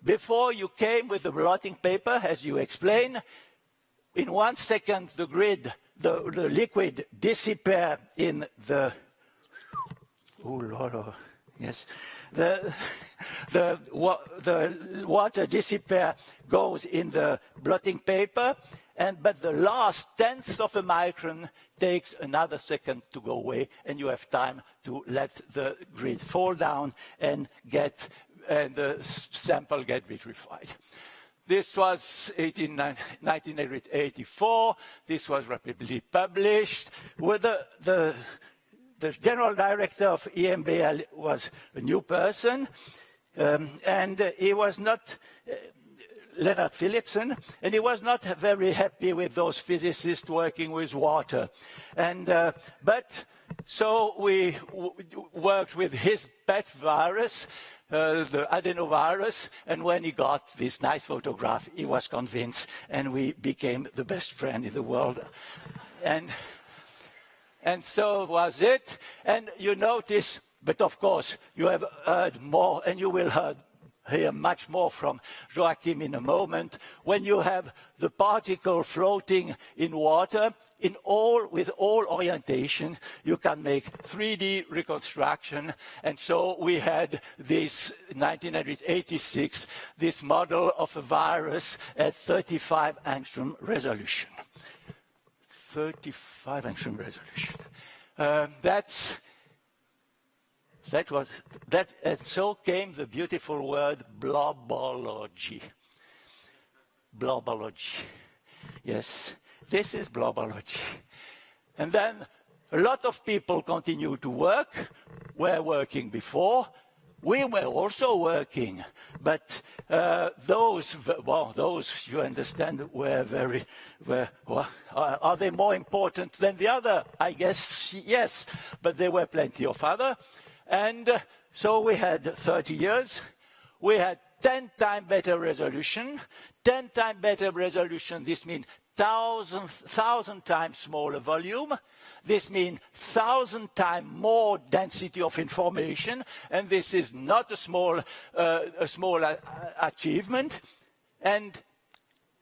Before you came with the blotting paper, as you explained, in 1 second the grid, the liquid disappear in the, oh Lord, yes, the water disappear goes in the blotting paper, but the last tenth of a micron takes another second to go away, and you have time to let the grid fall down and the sample get vitrified. This was 1984. This was rapidly published. With the general director of EMBL was a new person, and he was not Leonard Philipson, and he was not very happy with those physicists working with water. But so we worked with his pet virus, the adenovirus, and when he got this nice photograph, he was convinced, and we became the best friend in the world. And so was it. And you notice, but of course, you have heard more, and you will hear much more from Joachim in a moment. When you have the particle floating in water, with all orientation, you can make 3D reconstruction. And so we had this, 1986, this model of a virus at 35 angstrom resolution. 35 angstrom resolution. And so came the beautiful word blobology. Blobology. Yes, this is blobology. And then a lot of people continue to work, were working before. We were also working, but those you understand are they more important than the other? I guess yes, but there were plenty of other. And so we had 30 years. We had 10 times better resolution. 10 times better resolution, this means 1,000 times smaller volume. This means 1,000 times more density of information. And this is not a small achievement. And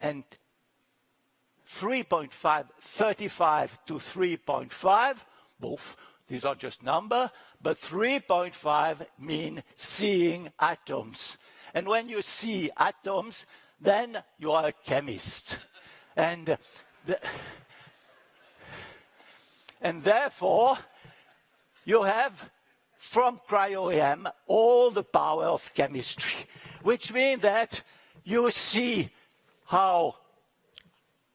3.5, 35 to 3.5, both, these are just numbers, but 3.5 mean seeing atoms. And when you see atoms, then you are a chemist. And therefore, you have, from cryo-EM, all the power of chemistry, which means that you see how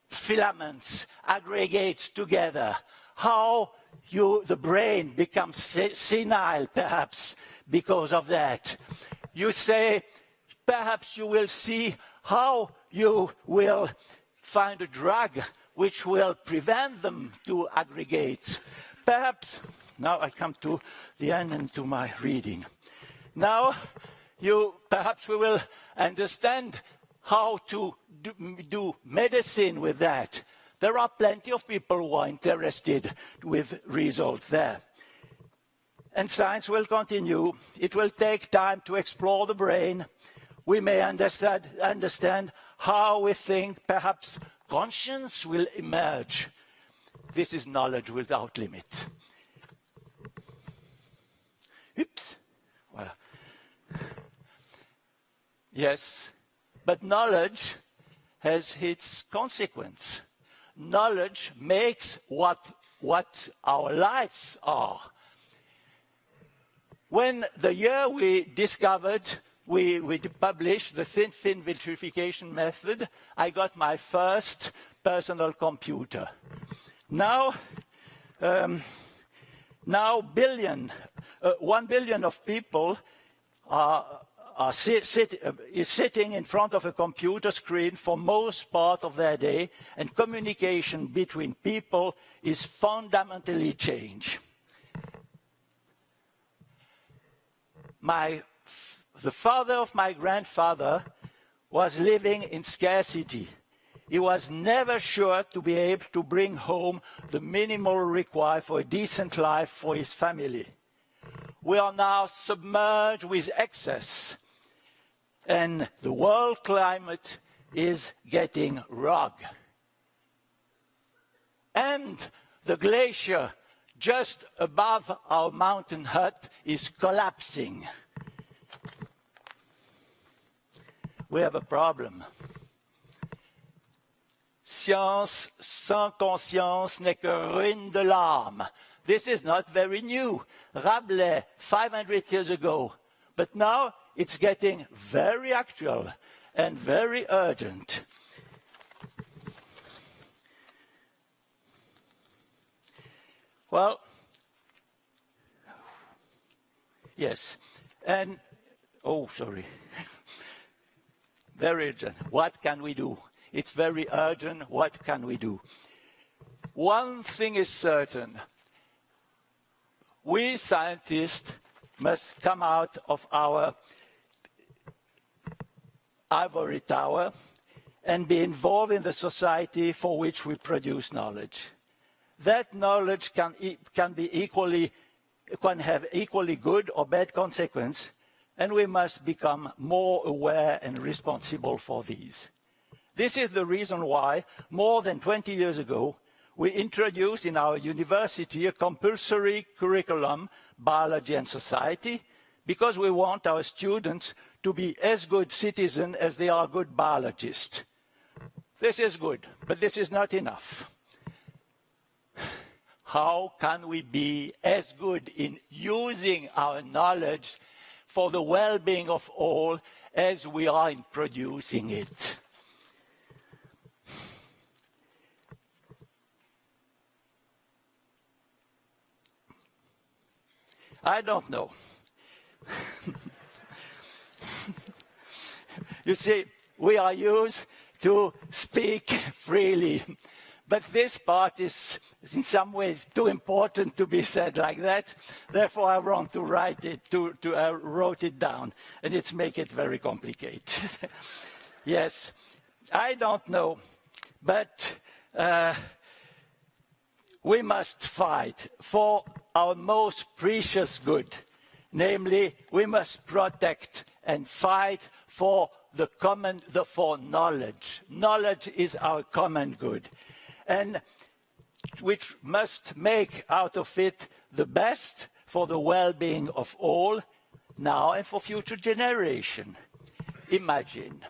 filaments aggregate together, how the brain becomes senile, perhaps, because of that. You say, perhaps you will see how you will find a drug which will prevent them to aggregate. Perhaps, now I come to the end and to my reading. Now, perhaps we will understand how to do medicine with that. There are plenty of people who are interested with results there. And science will continue. It will take time to explore the brain. We may understand how we think perhaps conscience will emerge. this is knowledge without limit. Oops. Voilà. Yes, but knowledge has its consequence. Knowledge makes what our lives are. When the year we discovered, we published the thin-film vitrification method, I got my first personal computer. Now 1 billion of people is sitting in front of a computer screen for most part of their day, and communication between people is fundamentally changed. The father of my grandfather was living in scarcity. He was never sure to be able to bring home the minimal required for a decent life for his family. We are now submerged with excess, and the world climate is getting rugged. And the glacier just above our mountain hut is collapsing. We have a problem. Science sans conscience n'est que ruine de l'âme. This is not very new. Rabelais, 500 years ago. But now it's getting very actual and very urgent. Well, yes, and, oh, sorry. Very urgent. What can we do? It's very urgent. What can we do? One thing is certain. We scientists must come out of our ivory tower and be involved in the society for which we produce knowledge. That knowledge can have equally good or bad consequence, and we must become more aware and responsible for these. This is the reason why, more than 20 years ago, we introduced in our university a compulsory curriculum, Biology and Society, because we want our students to be as good citizens as they are good biologists. This is good, but this is not enough. How can we be as good in using our knowledge for the well-being of all as we are in producing it? I don't know. You see, we are used to speak freely, but this part is in some way too important to be said like that. Therefore, I want to write it, I wrote it down, and it's make it very complicated. Yes, I don't know, but we must fight for our most precious good. Namely, we must protect and fight for for knowledge. Knowledge is our common good, and which must make out of it the best for the well-being of all, now and for future generations. Imagine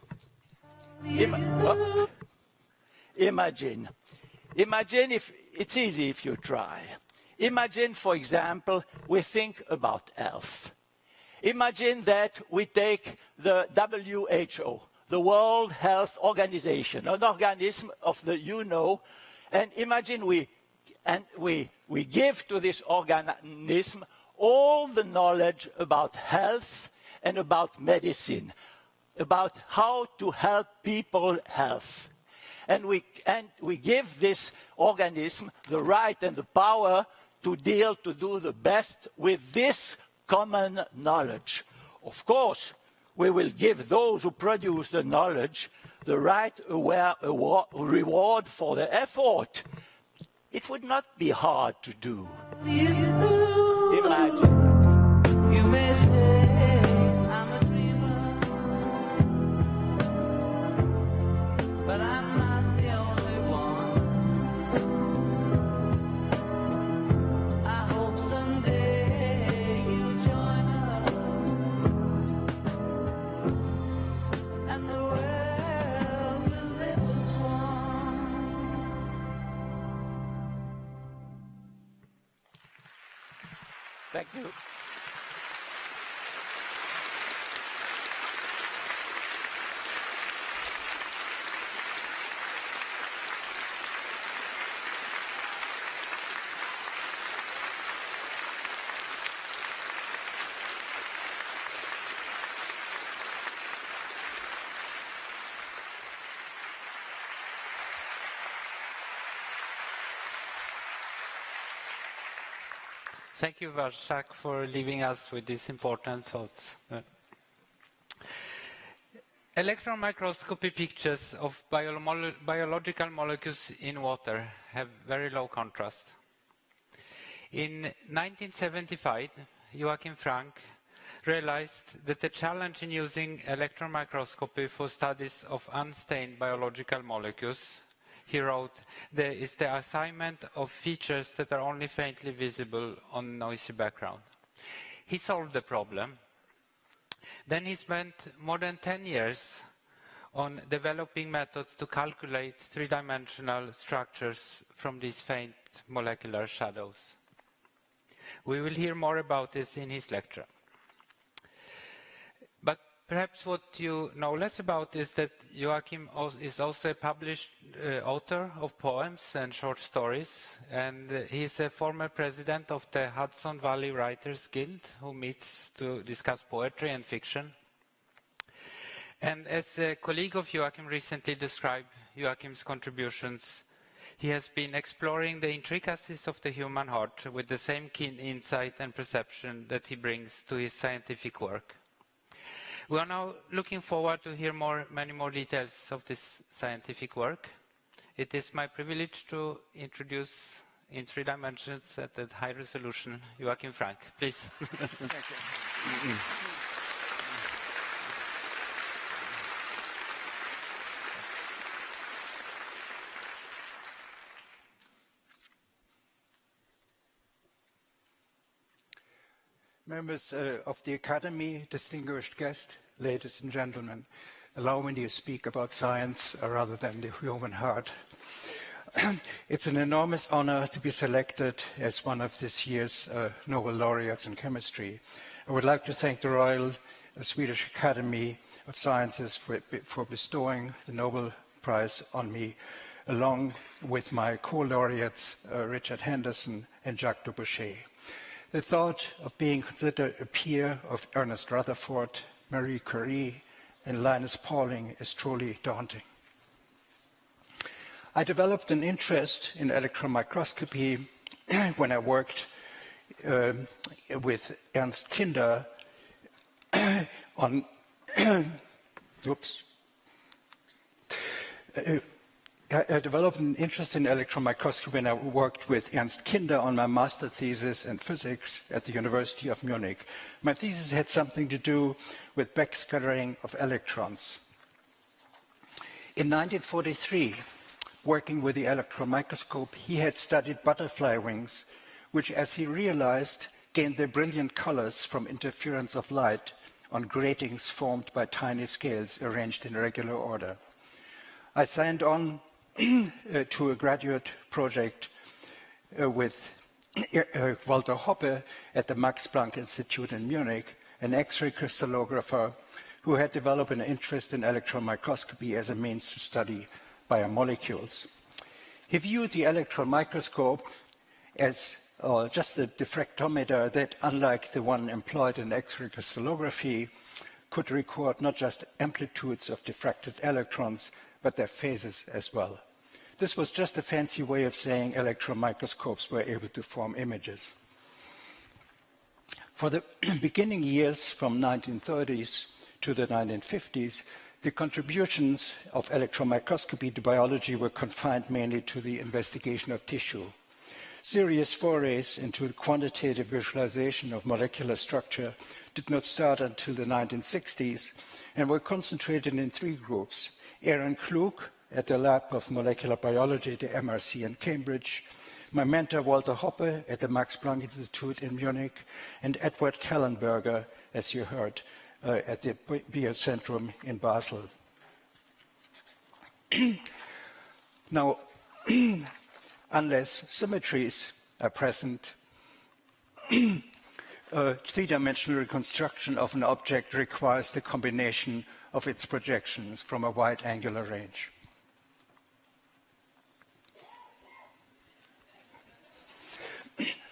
if, it's easy if you try. Imagine, for example, we think about health. Imagine that we take the WHO, the World Health Organization, an organism of the and imagine we give to this organism all the knowledge about health and about medicine, about how to help people health. And we give this organism the right and the power to do the best with this common knowledge. Of course, we will give those who produce the knowledge the right reward for the effort. It would not be hard to do. Imagine. You may say I'm a dreamer, but I'm not the only one. Thank you, Jacques, for leaving us with these important thoughts. Electron microscopy pictures of biological molecules in water have very low contrast. In 1975, Joachim Frank realized that the challenge in using electron microscopy for studies of unstained biological molecules, he wrote, is the assignment of features that are only faintly visible on noisy background. He solved the problem. Then he spent more than 10 years on developing methods to calculate three-dimensional structures from these faint molecular shadows. We will hear more about this in his lecture. But perhaps what you know less about is that Joachim is also a published author of poems and short stories, and he is a former president of the Hudson Valley Writers Guild, who meets to discuss poetry and fiction. And as a colleague of Joachim recently described Joachim's contributions, he has been exploring the intricacies of the human heart with the same keen insight and perception that he brings to his scientific work. We are now looking forward to hear many more details of this scientific work. It is my privilege to introduce in 3 dimensions at a high resolution Joachim Frank. Please. Thank you. Members of the Academy, distinguished guests, ladies and gentlemen, allow me to speak about science rather than the human heart. It's an enormous honor to be selected as one of this year's Nobel laureates in chemistry. I would like to thank the Royal Swedish Academy of Sciences for bestowing the Nobel Prize on me, along with my co-laureates Richard Henderson and Jacques Dubochet. The thought of being considered a peer of Ernest Rutherford, Marie Curie, and Linus Pauling is truly daunting. I developed an interest in electron microscopy when I worked with Ernst Kinder on I developed an interest in electron microscopy when I worked with Ernst Kinder on my master thesis in physics at the University of Munich. My thesis had something to do with backscattering of electrons. In 1943, working with the electron microscope, he had studied butterfly wings, which, as he realized, gained their brilliant colors from interference of light on gratings formed by tiny scales arranged in regular order. I signed on to a graduate project with Walter Hoppe at the Max Planck Institute in Munich, an X-ray crystallographer who had developed an interest in electron microscopy as a means to study biomolecules. He viewed the electron microscope as just a diffractometer that, unlike the one employed in X-ray crystallography, could record not just amplitudes of diffracted electrons, but their phases as well. This was just a fancy way of saying electron microscopes were able to form images. For the beginning years from 1930s to the 1950s, the contributions of electron microscopy to biology were confined mainly to the investigation of tissue. Serious forays into the quantitative visualization of molecular structure did not start until the 1960s and were concentrated in 3 groups: Aaron Klug at the Lab of Molecular Biology at the MRC in Cambridge, my mentor Walter Hoppe at the Max Planck Institute in Munich, and Edward Kallenberger, as you heard, at the Biozentrum in Basel. Now, unless symmetries are present, three-dimensional reconstruction of an object requires the combination of its projections from a wide angular range.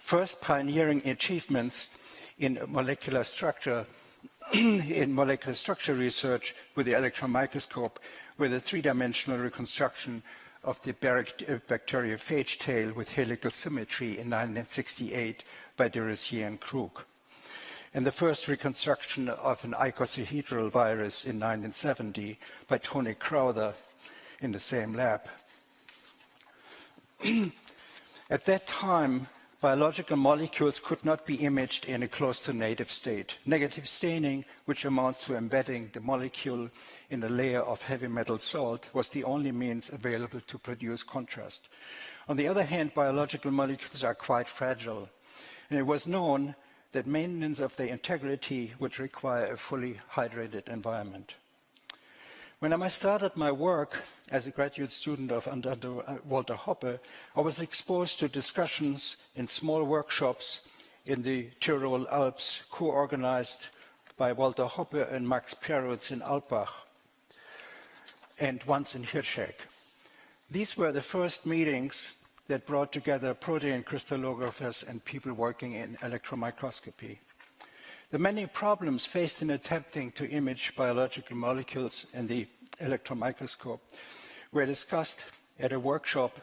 First pioneering achievements in molecular structure research with the electron microscope were the three-dimensional reconstruction of the bacteriophage tail with helical symmetry in 1968 by de Roussier and Krug, and the first reconstruction of an icosahedral virus in 1970 by Tony Crowther in the same lab. At that time, biological molecules could not be imaged in a close to native state. Negative staining, which amounts to embedding the molecule in a layer of heavy metal salt, was the only means available to produce contrast. On the other hand, biological molecules are quite fragile, and it was known that maintenance of their integrity would require a fully hydrated environment. When I started my work as a graduate student under Walter Hoppe, I was exposed to discussions in small workshops in the Tyrol Alps, co-organized by Walter Hoppe and Max Perutz in Alpbach, and once in Hirschegg. These were the first meetings that brought together protein crystallographers and people working in electron microscopy. The many problems faced in attempting to image biological molecules in the electron microscope were discussed at a workshop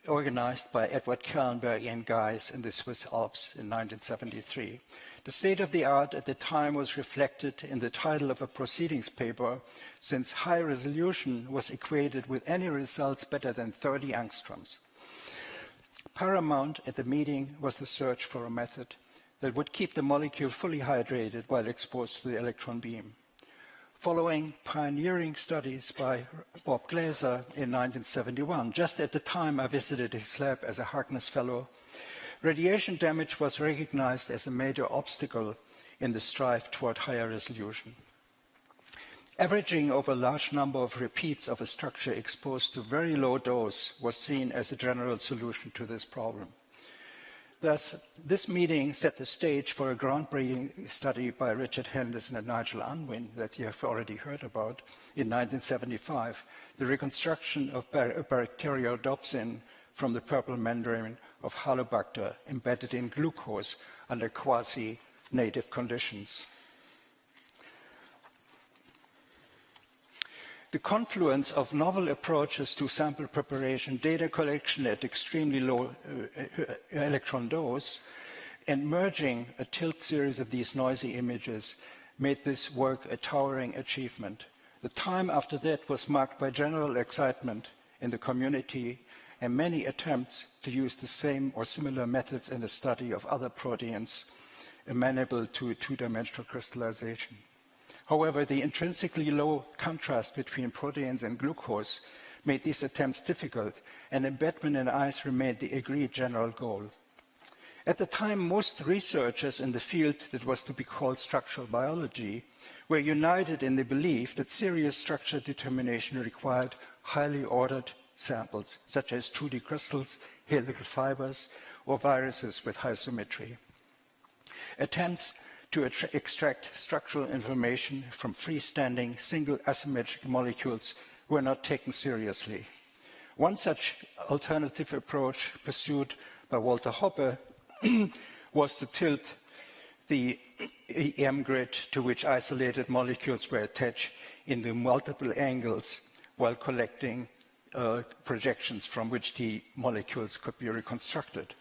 organized by Edward Kellenberg and Geis in the Swiss Alps in 1973. The state of the art at the time was reflected in the title of a proceedings paper, since high resolution was equated with any results better than 30 angstroms. Paramount at the meeting was the search for a method that would keep the molecule fully hydrated while exposed to the electron beam. Following pioneering studies by Bob Glaser in 1971, just at the time I visited his lab as a Harkness Fellow, radiation damage was recognized as a major obstacle in the strive toward higher resolution. Averaging over a large number of repeats of a structure exposed to very low dose was seen as a general solution to this problem. Thus, this meeting set the stage for a groundbreaking study by Richard Henderson and Nigel Unwin that you have already heard about in 1975, the reconstruction of bacteriodopsin from the purple membrane of Halobacter embedded in glucose under quasi-native conditions. The confluence of novel approaches to sample preparation, data collection at extremely low electron dose, and merging a tilt series of these noisy images made this work a towering achievement. The time after that was marked by general excitement in the community and many attempts to use the same or similar methods in the study of other proteins amenable to two-dimensional crystallization. However, the intrinsically low contrast between proteins and glucose made these attempts difficult, and embedment in ice remained the agreed general goal. At the time, most researchers in the field that was to be called structural biology were united in the belief that serious structure determination required highly ordered samples, such as 2D crystals, helical fibers, or viruses with high symmetry. Attempts to extract structural information from freestanding single asymmetric molecules were not taken seriously. One such alternative approach pursued by Walter Hoppe was to tilt the EM grid to which isolated molecules were attached into multiple angles while collecting projections from which the molecules could be reconstructed.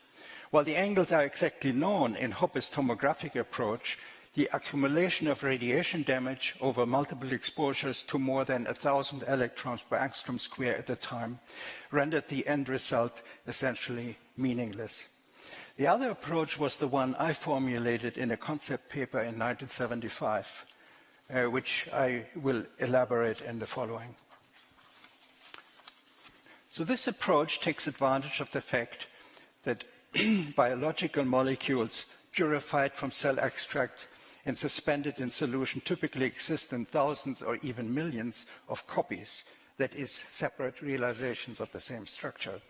While the angles are exactly known in Hoppe's tomographic approach, the accumulation of radiation damage over multiple exposures to more than 1,000 electrons per angstrom square at the time rendered the end result essentially meaningless. The other approach was the one I formulated in a concept paper in 1975, which I will elaborate in the following. So this approach takes advantage of the fact that biological molecules purified from cell extract and suspended in solution typically exist in thousands or even millions of copies, that is, separate realizations of the same structure.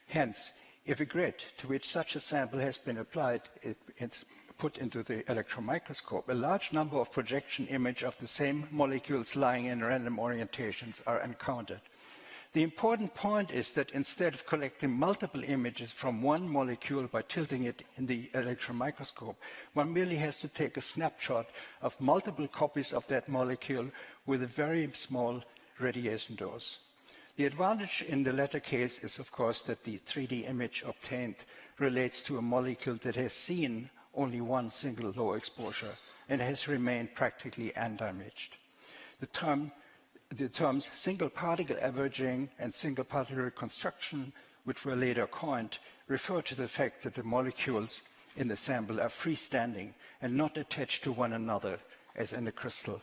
Hence, if a grid to which such a sample has been applied is put into the electron microscope, a large number of projection images of the same molecules lying in random orientations are encountered. The important point is that instead of collecting multiple images from one molecule by tilting it in the electron microscope, one merely has to take a snapshot of multiple copies of that molecule with a very small radiation dose. The advantage in the latter case is, of course, that the 3D image obtained relates to a molecule that has seen only one single low exposure and has remained practically undamaged. The terms single particle averaging and single particle reconstruction, which were later coined, refer to the fact that the molecules in the sample are freestanding and not attached to one another as in a crystal.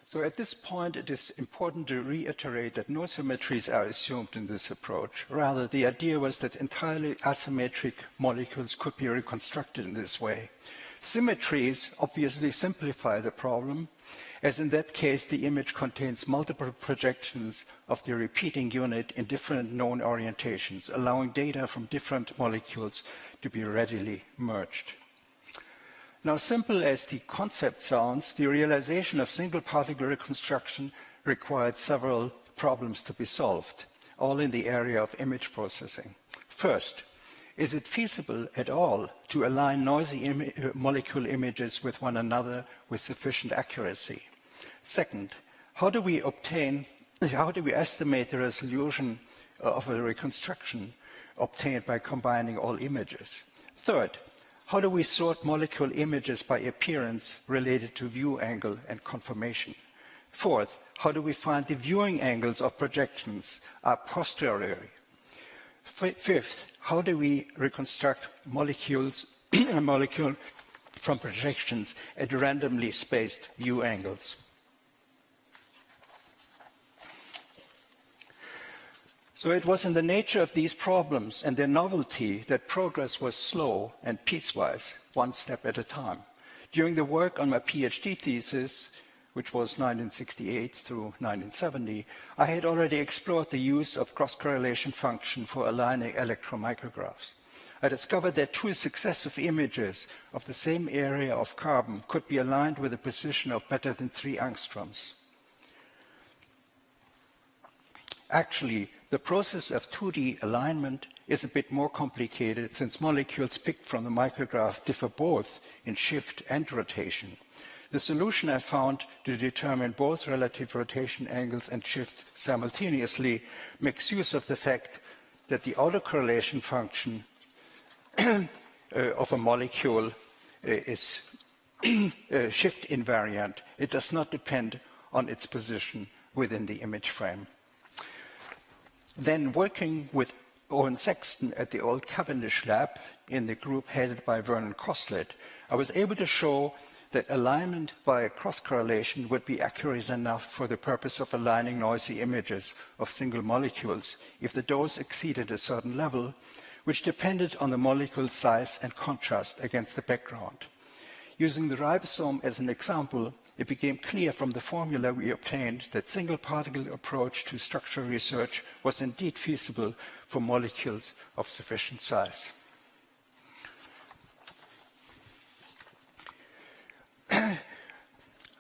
So at this point, it is important to reiterate that no symmetries are assumed in this approach. Rather, the idea was that entirely asymmetric molecules could be reconstructed in this way. Symmetries obviously simplify the problem, as in that case, the image contains multiple projections of the repeating unit in different known orientations, allowing data from different molecules to be readily merged. Now, simple as the concept sounds, the realization of single particle reconstruction required several problems to be solved, all in the area of image processing. First, is it feasible at all to align noisy molecule images with one another with sufficient accuracy? Second, how do we estimate the resolution of a reconstruction obtained by combining all images? Third, how do we sort molecule images by appearance related to view angle and conformation? Fourth, how do we find the viewing angles of projections a posteriori? Fifth, how do we reconstruct molecules, a molecule from projections at randomly spaced view angles? So it was in the nature of these problems and their novelty that progress was slow and piecewise, one step at a time. During the work on my PhD thesis, which was 1968 through 1970, I had already explored the use of cross-correlation function for aligning electron micrographs. I discovered that two successive images of the same area of carbon could be aligned with a precision of better than 3 angstroms. Actually, the process of 2D alignment is a bit more complicated since molecules picked from the micrograph differ both in shift and rotation. The solution I found to determine both relative rotation angles and shift simultaneously makes use of the fact that the autocorrelation function of a molecule is shift invariant. It does not depend on its position within the image frame. Then working with Owen Sexton at the old Cavendish lab in the group headed by Vernon Coslet, I was able to show that alignment via cross-correlation would be accurate enough for the purpose of aligning noisy images of single molecules if the dose exceeded a certain level, which depended on the molecule size and contrast against the background. Using the ribosome as an example, it became clear from the formula we obtained that single particle approach to structural research was indeed feasible for molecules of sufficient size.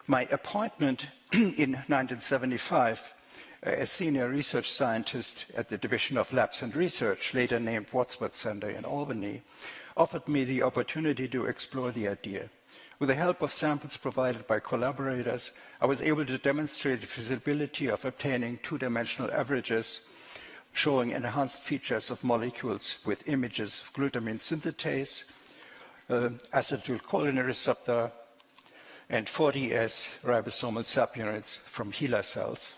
My appointment in 1975 as senior research scientist at the Division of Labs and Research, later named Wadsworth Center in Albany, offered me the opportunity to explore the idea. With the help of samples provided by collaborators, I was able to demonstrate the feasibility of obtaining two-dimensional averages showing enhanced features of molecules with images of glutamine synthetase, acetylcholine receptor, and 40S ribosomal subunits from HeLa cells.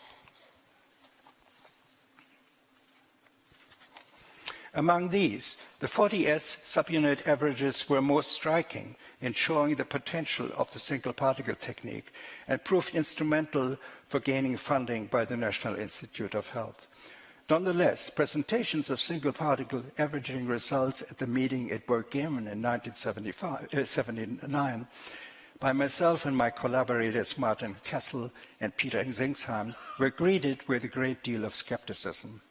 Among these, the 40S subunit averages were most striking in showing the potential of the single particle technique and proved instrumental for gaining funding by the National Institute of Health. Nonetheless, presentations of single particle averaging results at the meeting at Burg-Germen in 1979 by myself and my collaborators Martin Kessel and Peter Singsheim were greeted with a great deal of skepticism.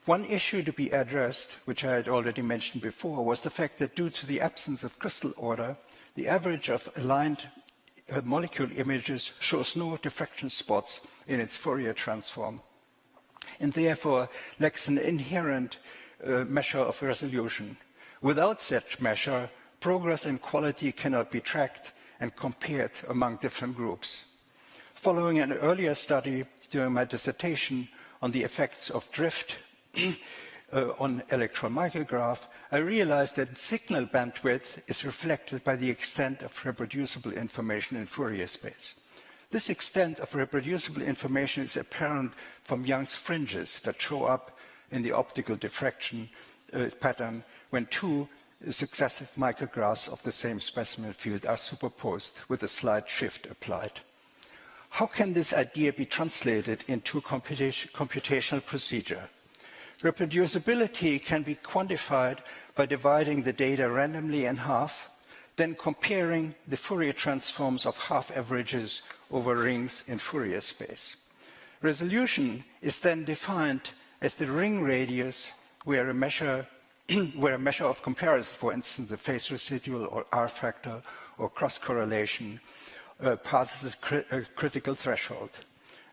One issue to be addressed, which I had already mentioned before, was the fact that due to the absence of crystal order, the average of aligned molecule images shows no diffraction spots in its Fourier transform, and therefore lacks an inherent measure of resolution. Without such measure, progress in quality cannot be tracked and compared among different groups. Following an earlier study during my dissertation on the effects of drift on electron micrograph, I realized that signal bandwidth is reflected by the extent of reproducible information in Fourier space. This extent of reproducible information is apparent from Young's fringes that show up in the optical diffraction pattern when two successive micrographs of the same specimen field are superposed with a slight shift applied. How can this idea be translated into a computational procedure? Reproducibility can be quantified by dividing the data randomly in half, then comparing the Fourier transforms of half averages over rings in Fourier space. Resolution is then defined as the ring radius where a measure of comparison, for instance, the phase residual or R factor or cross-correlation, passes a critical threshold.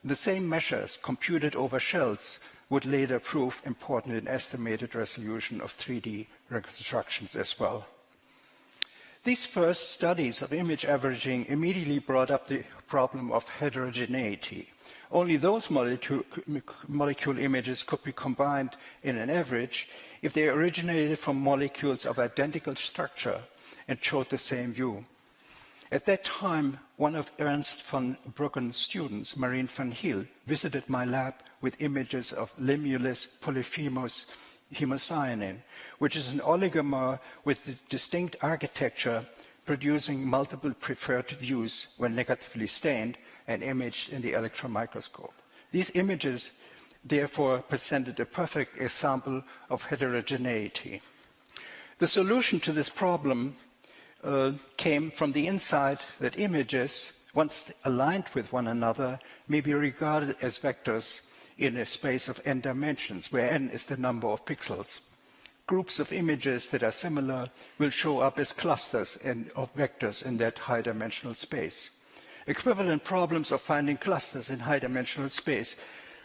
The same measures computed over shells would later prove important in estimated resolution of 3D reconstructions as well. These first studies of image averaging immediately brought up the problem of heterogeneity. Only those molecule images could be combined in an average if they originated from molecules of identical structure and showed the same view. At that time, one of Ernst von Bruggen's students, Marine van Heel, visited my lab with images of Limulus polyphemus hemocyanin, which is an oligomer with a distinct architecture producing multiple preferred views when negatively stained and imaged in the electron microscope. These images therefore presented a perfect example of heterogeneity. The solution to this problem came from the insight that images, once aligned with one another, may be regarded as vectors in a space of n dimensions, where n is the number of pixels. Groups of images that are similar will show up as clusters of vectors in that high-dimensional space. Equivalent problems of finding clusters in high-dimensional space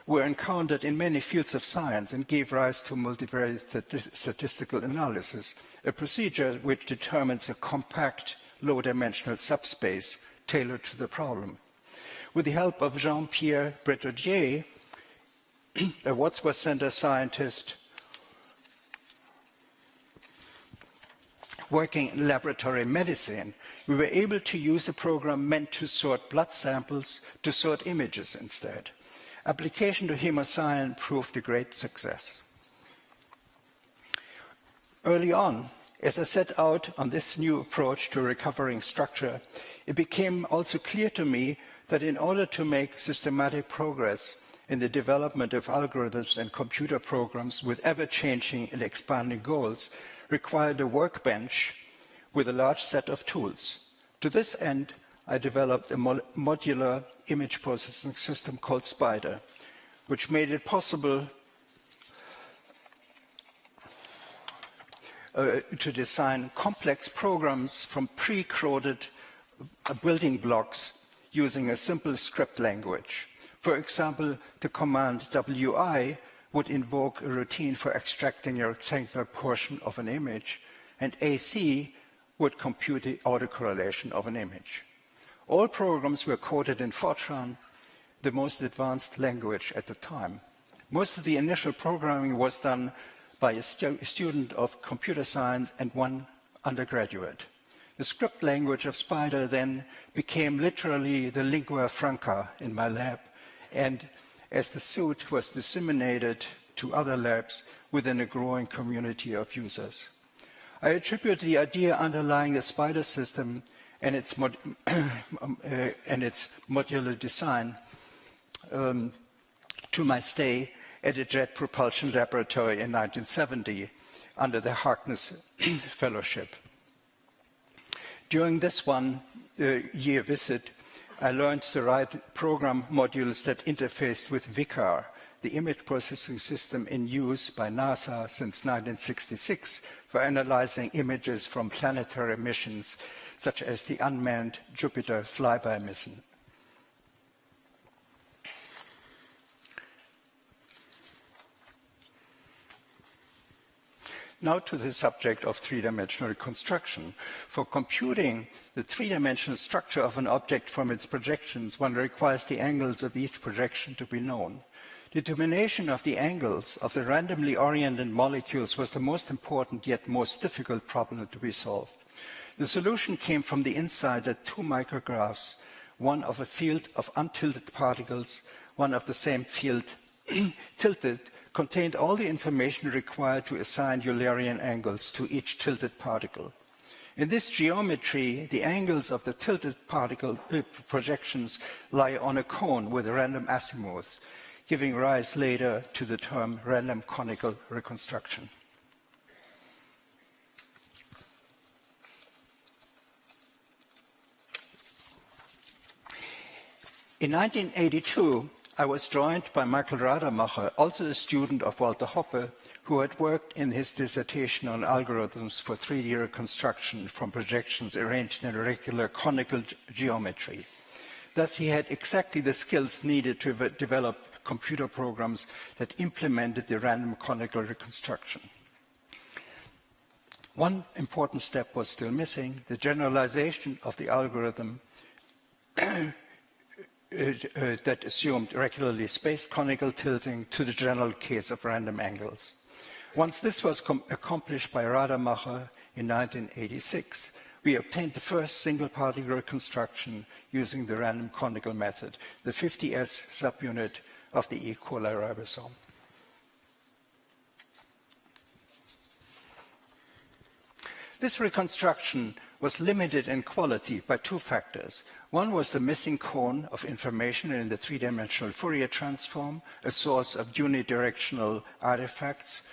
were encountered in many fields of science and gave rise to multivariate statistical analysis, a procedure which determines a compact, low-dimensional subspace tailored to the problem. With the help of Jean-Pierre Breteaudier, a Wadsworth Center scientist working in laboratory medicine, we were able to use a program meant to sort blood samples to sort images instead. Application to hemocyanin proved a great success. Early on, as I set out on this new approach to recovering structure, it became also clear to me that in order to make systematic progress in the development of algorithms and computer programs with ever-changing and expanding goals required a workbench with a large set of tools. To this end, I developed a modular image processing system called SPIDER, which made it possible to design complex programs from pre-coded building blocks using a simple script language. For example, the command WI would invoke a routine for extracting a rectangular portion of an image, and AC would compute the autocorrelation of an image. All programs were coded in Fortran, the most advanced language at the time. Most of the initial programming was done by a student of computer science and one undergraduate. The script language of SPIDER then became literally the lingua franca in my lab, and as the suite was disseminated to other labs within a growing community of users. I attribute the idea underlying the SPIDER system and its modular design to my stay at a Jet Propulsion Laboratory in 1970 under the Harkness Fellowship. During this one-year visit, I learned to write program modules that interfaced with VICAR, the image processing system in use by NASA since 1966 for analyzing images from planetary missions, such as the unmanned Jupiter flyby mission. Now to the subject of three-dimensional reconstruction. For computing the three-dimensional structure of an object from its projections, one requires the angles of each projection to be known. Determination of the angles of the randomly oriented molecules was the most important yet most difficult problem to be solved. The solution came from the insight that two micrographs, one of a field of untilted particles, one of the same field tilted, contained all the information required to assign Eulerian angles to each tilted particle. In this geometry, the angles of the tilted particle projections lie on a cone with random azimuths, giving rise later to the term random conical reconstruction. In 1982, I was joined by Michael Rademacher, also a student of Walter Hoppe, who had worked in his dissertation on algorithms for 3D reconstruction from projections arranged in a regular conical geometry. Thus, he had exactly the skills needed to develop computer programs that implemented the random conical reconstruction. One important step was still missing, the generalization of the algorithm that assumed regularly spaced conical tilting to the general case of random angles. Once this was accomplished by Rademacher in 1986, we obtained the first single particle reconstruction using the random conical method, the 50S subunit of the E. coli ribosome. This reconstruction was limited in quality by two factors. One was the missing cone of information in the three-dimensional Fourier transform, a source of unidirectional artifacts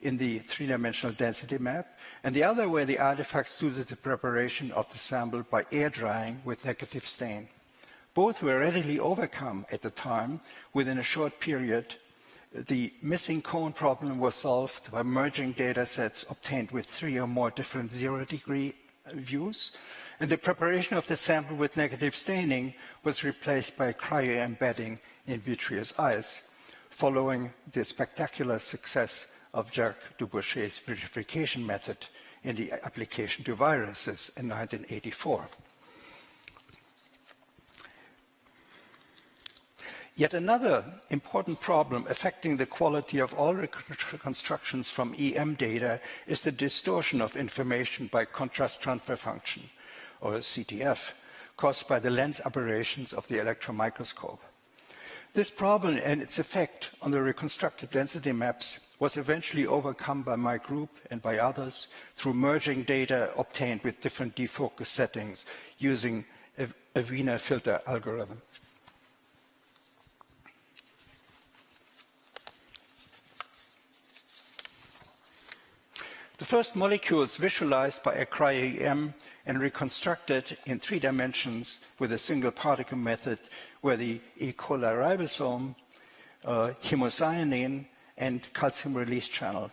in the three-dimensional density map, and the other were the artifacts due to the preparation of the sample by air drying with negative stain. Both were readily overcome at the time. Within a short period, the missing cone problem was solved by merging data sets obtained with 3 or more different zero-degree views, and the preparation of the sample with negative staining was replaced by cryo-embedding in vitreous ice, following the spectacular success of Jacques Dubochet's vitrification method in the application to viruses in 1984. Yet another important problem affecting the quality of all reconstructions from EM data is the distortion of information by contrast transfer function, or CTF, caused by the lens aberrations of the electron microscope. This problem and its effect on the reconstructed density maps was eventually overcome by my group and by others through merging data obtained with different defocus settings using a Wiener filter algorithm. The first molecules visualized by a cryo-EM and reconstructed in 3 dimensions with a single particle method were the E. coli ribosome, hemocyanin, and calcium release channel.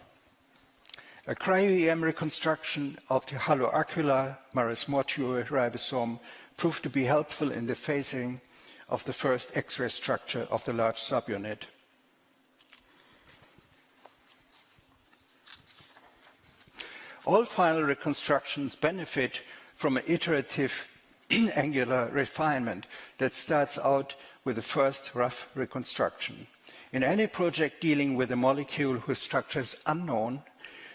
A cryo-EM reconstruction of the haloacular Maris mortuae ribosome proved to be helpful in the phasing of the first X-ray structure of the large subunit. All final reconstructions benefit from an iterative angular refinement that starts out with the first rough reconstruction. In any project dealing with a molecule whose structure is unknown,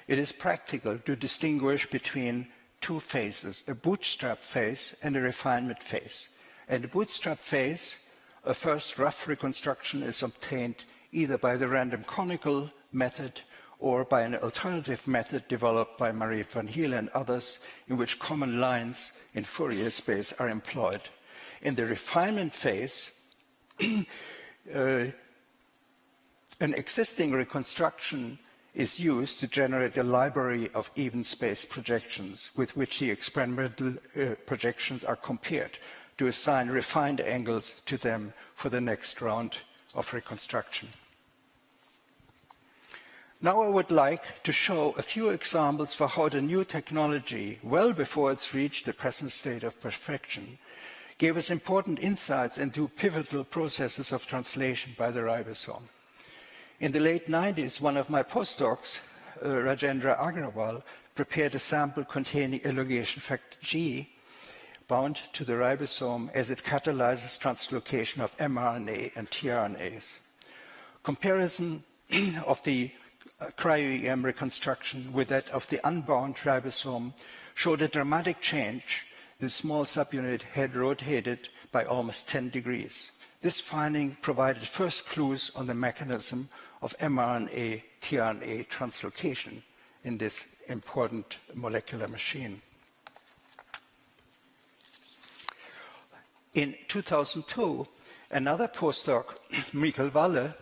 it is practical to distinguish between two phases, a bootstrap phase and a refinement phase. In the bootstrap phase, a first rough reconstruction is obtained either by the random conical method or by an alternative method developed by Marie van Heel and others, in which common lines in Fourier space are employed. In the refinement phase, an existing reconstruction is used to generate a library of even space projections with which the experimental projections are compared to assign refined angles to them for the next round of reconstruction. Now I would like to show a few examples for how the new technology, well before it's reached the present state of perfection, gave us important insights into pivotal processes of translation by the ribosome. In the late 90s, one of my postdocs, Rajendra Agrawal prepared a sample containing elongation factor G bound to the ribosome as it catalyzes translocation of mRNA and tRNAs. Comparison of the cryo-EM reconstruction with that of the unbound ribosome showed a dramatic change. The small subunit had rotated by almost 10 degrees. This finding provided first clues on the mechanism of mRNA-tRNA translocation in this important molecular machine. In 2002, another postdoc, Michael Walle,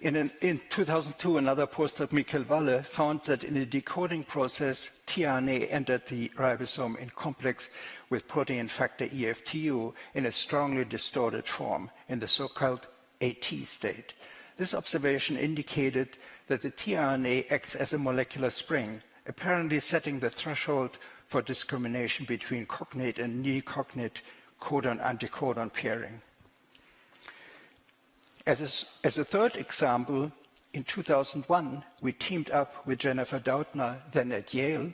In 2002, another postdoc, Michael Walle, found that in the decoding process, tRNA entered the ribosome in complex with protein factor EFTU in a strongly distorted form, in the so-called AT state. This observation indicated that the tRNA acts as a molecular spring, apparently setting the threshold for discrimination between cognate and neo-cognate codon-anticodon pairing. As a third example, in 2001, we teamed up with Jennifer Doudna, then at Yale,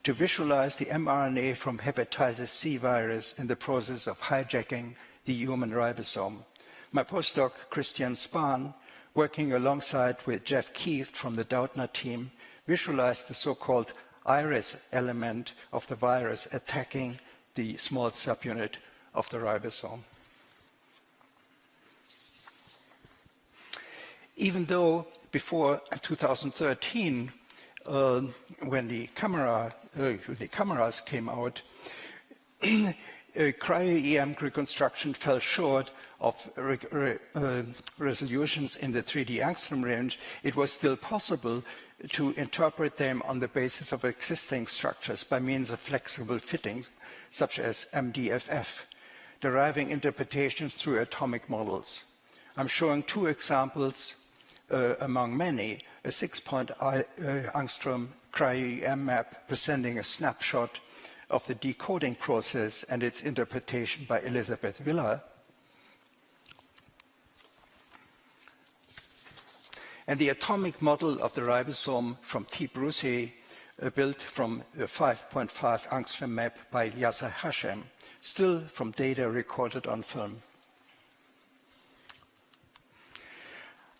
to visualize the mRNA from hepatitis C virus in the process of hijacking the human ribosome. My postdoc, Christian Spahn, working alongside with Jeff Kieft from the Doudna team, visualized the so-called iris element of the virus attacking the small subunit of the ribosome. Even though before 2013, when the cameras came out, cryo-EM reconstruction fell short of resolutions in the 3D angstrom range, it was still possible to interpret them on the basis of existing structures by means of flexible fittings, such as MDFF, deriving interpretations through atomic models. I'm showing two examples among many, a 6-point angstrom cryo-EM map presenting a snapshot of the decoding process and its interpretation by Elizabeth Villa, and the atomic model of the ribosome from T. Brucey, built from the 5.5 angstrom map by Yasser Hashem, still from data recorded on film.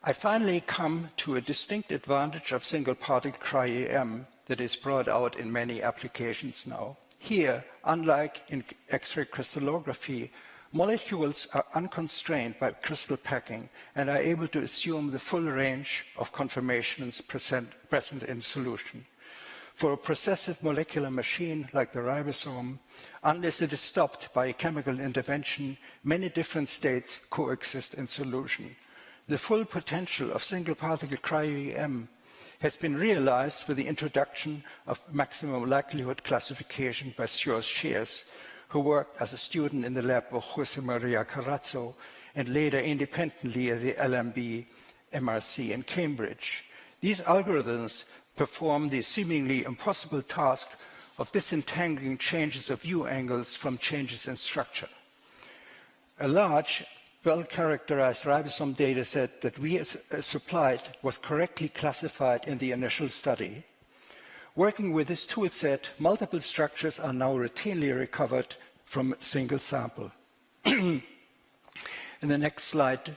I finally come to a distinct advantage of single-particle cryo-EM that is brought out in many applications now. Here, unlike in X-ray crystallography, molecules are unconstrained by crystal packing and are able to assume the full range of conformations present in solution. For a processive molecular machine like the ribosome, unless it is stopped by a chemical intervention, many different states coexist in solution. The full potential of single-particle cryo-EM has been realized with the introduction of maximum likelihood classification by Stuart Shears, who worked as a student in the lab of Jose Maria Carrazzo and later independently at the LMB MRC in Cambridge. These algorithms perform the seemingly impossible task of disentangling changes of view angles from changes in structure. A large, well-characterized ribosome dataset that we supplied was correctly classified in the initial study. Working with this toolset, multiple structures are now routinely recovered from a single sample. In the next slide,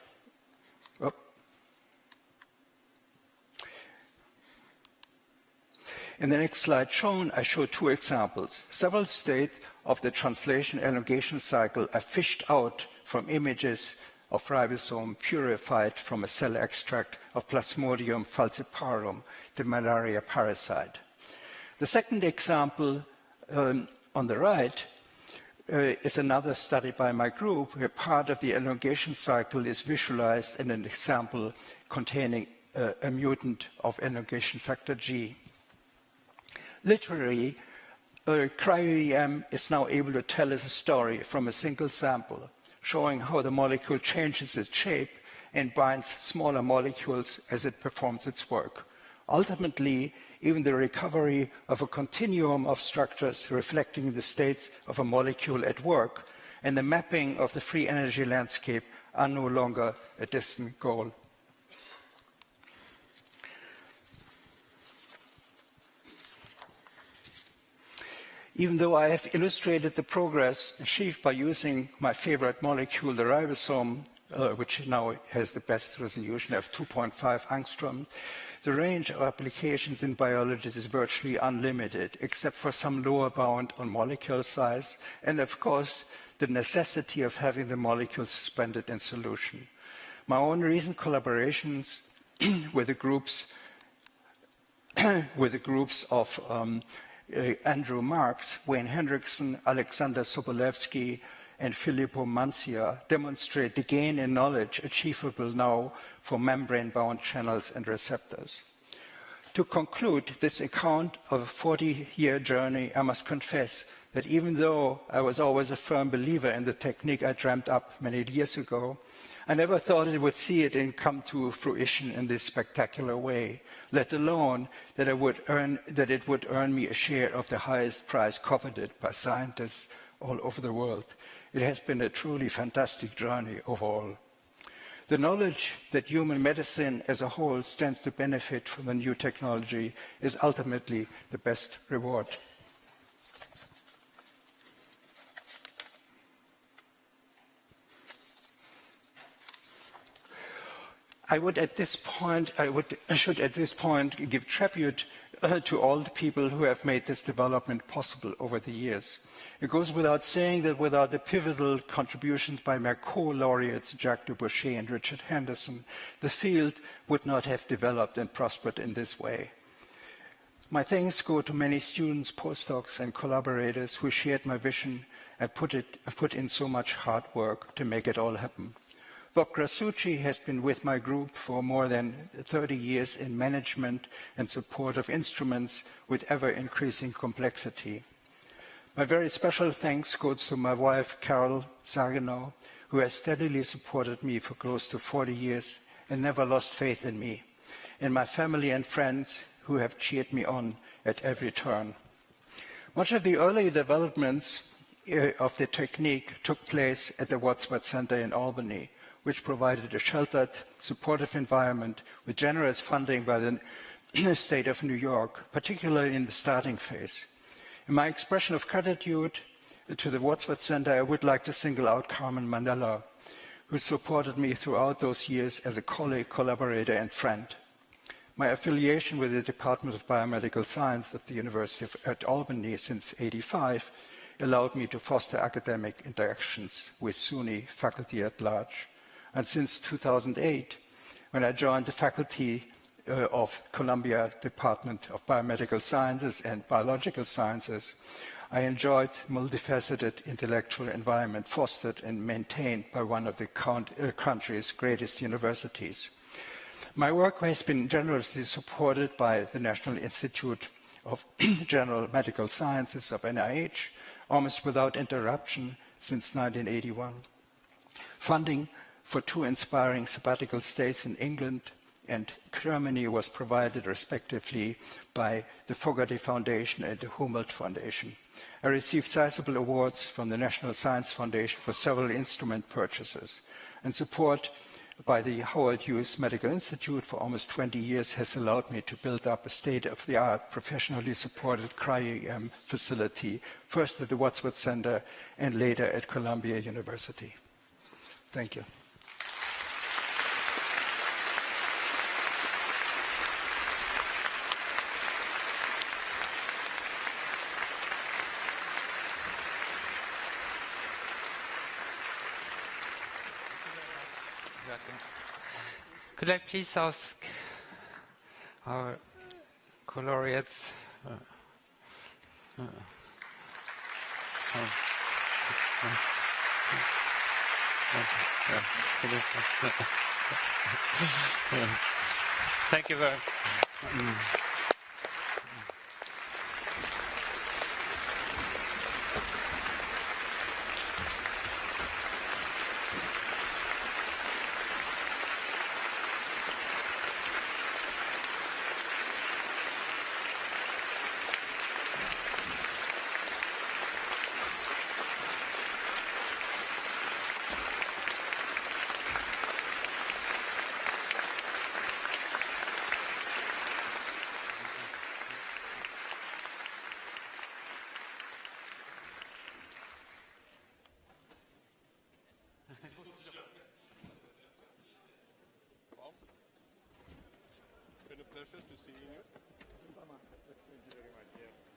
shown, I show two examples. Several states of the translation elongation cycle are fished out from images of ribosome purified from a cell extract of Plasmodium falciparum, the malaria parasite. The second example on the right is another study by my group where part of the elongation cycle is visualized in an example containing a mutant of elongation factor G. Literally, cryo-EM is now able to tell us a story from a single sample, showing how the molecule changes its shape and binds smaller molecules as it performs its work. Ultimately, even the recovery of a continuum of structures reflecting the states of a molecule at work and the mapping of the free energy landscape are no longer a distant goal. Even though I have illustrated the progress achieved by using my favorite molecule, the ribosome, which now has the best resolution of 2.5 angstrom, the range of applications in biology is virtually unlimited, except for some lower bound on molecule size, and of course, the necessity of having the molecule suspended in solution. My own recent collaborations with the groups of Andrew Marks, Wayne Hendrickson, Alexander Sobolewski, and Filippo Mancia demonstrate the gain in knowledge achievable now for membrane-bound channels and receptors. To conclude this account of a 40-year journey, I must confess that even though I was always a firm believer in the technique I dreamt up many years ago, I never thought it would see it and come to fruition in this spectacular way, let alone that it would earn me a share of the highest prize coveted by scientists all over the world. It has been a truly fantastic journey overall. The knowledge that human medicine as a whole stands to benefit from the new technology is ultimately the best reward. I should at this point give tribute to all the people who have made this development possible over the years. It goes without saying that without the pivotal contributions by my co-laureates Jacques Dubochet and Richard Henderson, the field would not have developed and prospered in this way. My thanks go to many students, postdocs, and collaborators who shared my vision and put in so much hard work to make it all happen. Bob Grasucci has been with my group for more than 30 years in management and support of instruments with ever-increasing complexity. My very special thanks goes to my wife, Carol Saginaw, who has steadily supported me for close to 40 years and never lost faith in me, and my family and friends who have cheered me on at every turn. Much of the early developments of the technique took place at the Wadsworth Center in Albany, which provided a sheltered, supportive environment with generous funding by the state of New York, particularly in the starting phase. In my expression of gratitude to the Wadsworth Center, I would like to single out Carmen Mandela, who supported me throughout those years as a colleague, collaborator, and friend. My affiliation with the Department of Biomedical Science at the University at Albany since '85 allowed me to foster academic interactions with SUNY faculty at large. And since 2008, when I joined the faculty of Columbia Department of Biomedical Sciences and Biological Sciences, I enjoyed multifaceted intellectual environment fostered and maintained by one of the country's greatest universities. My work has been generously supported by the National Institute of General Medical Sciences of NIH, almost without interruption since 1981. Funding for 2 inspiring sabbatical stays in England and Germany was provided respectively by the Fogarty Foundation and the Humboldt Foundation. I received sizable awards from the National Science Foundation for several instrument purchases, and support by the Howard Hughes Medical Institute for almost 20 years has allowed me to build up a state-of-the-art, professionally supported cryo-EM facility, first at the Wadsworth Center and later at Columbia University. Thank you. Could I please ask our co-laureates? Thank you very much. pleasure to see you. Thank you very much. Yeah.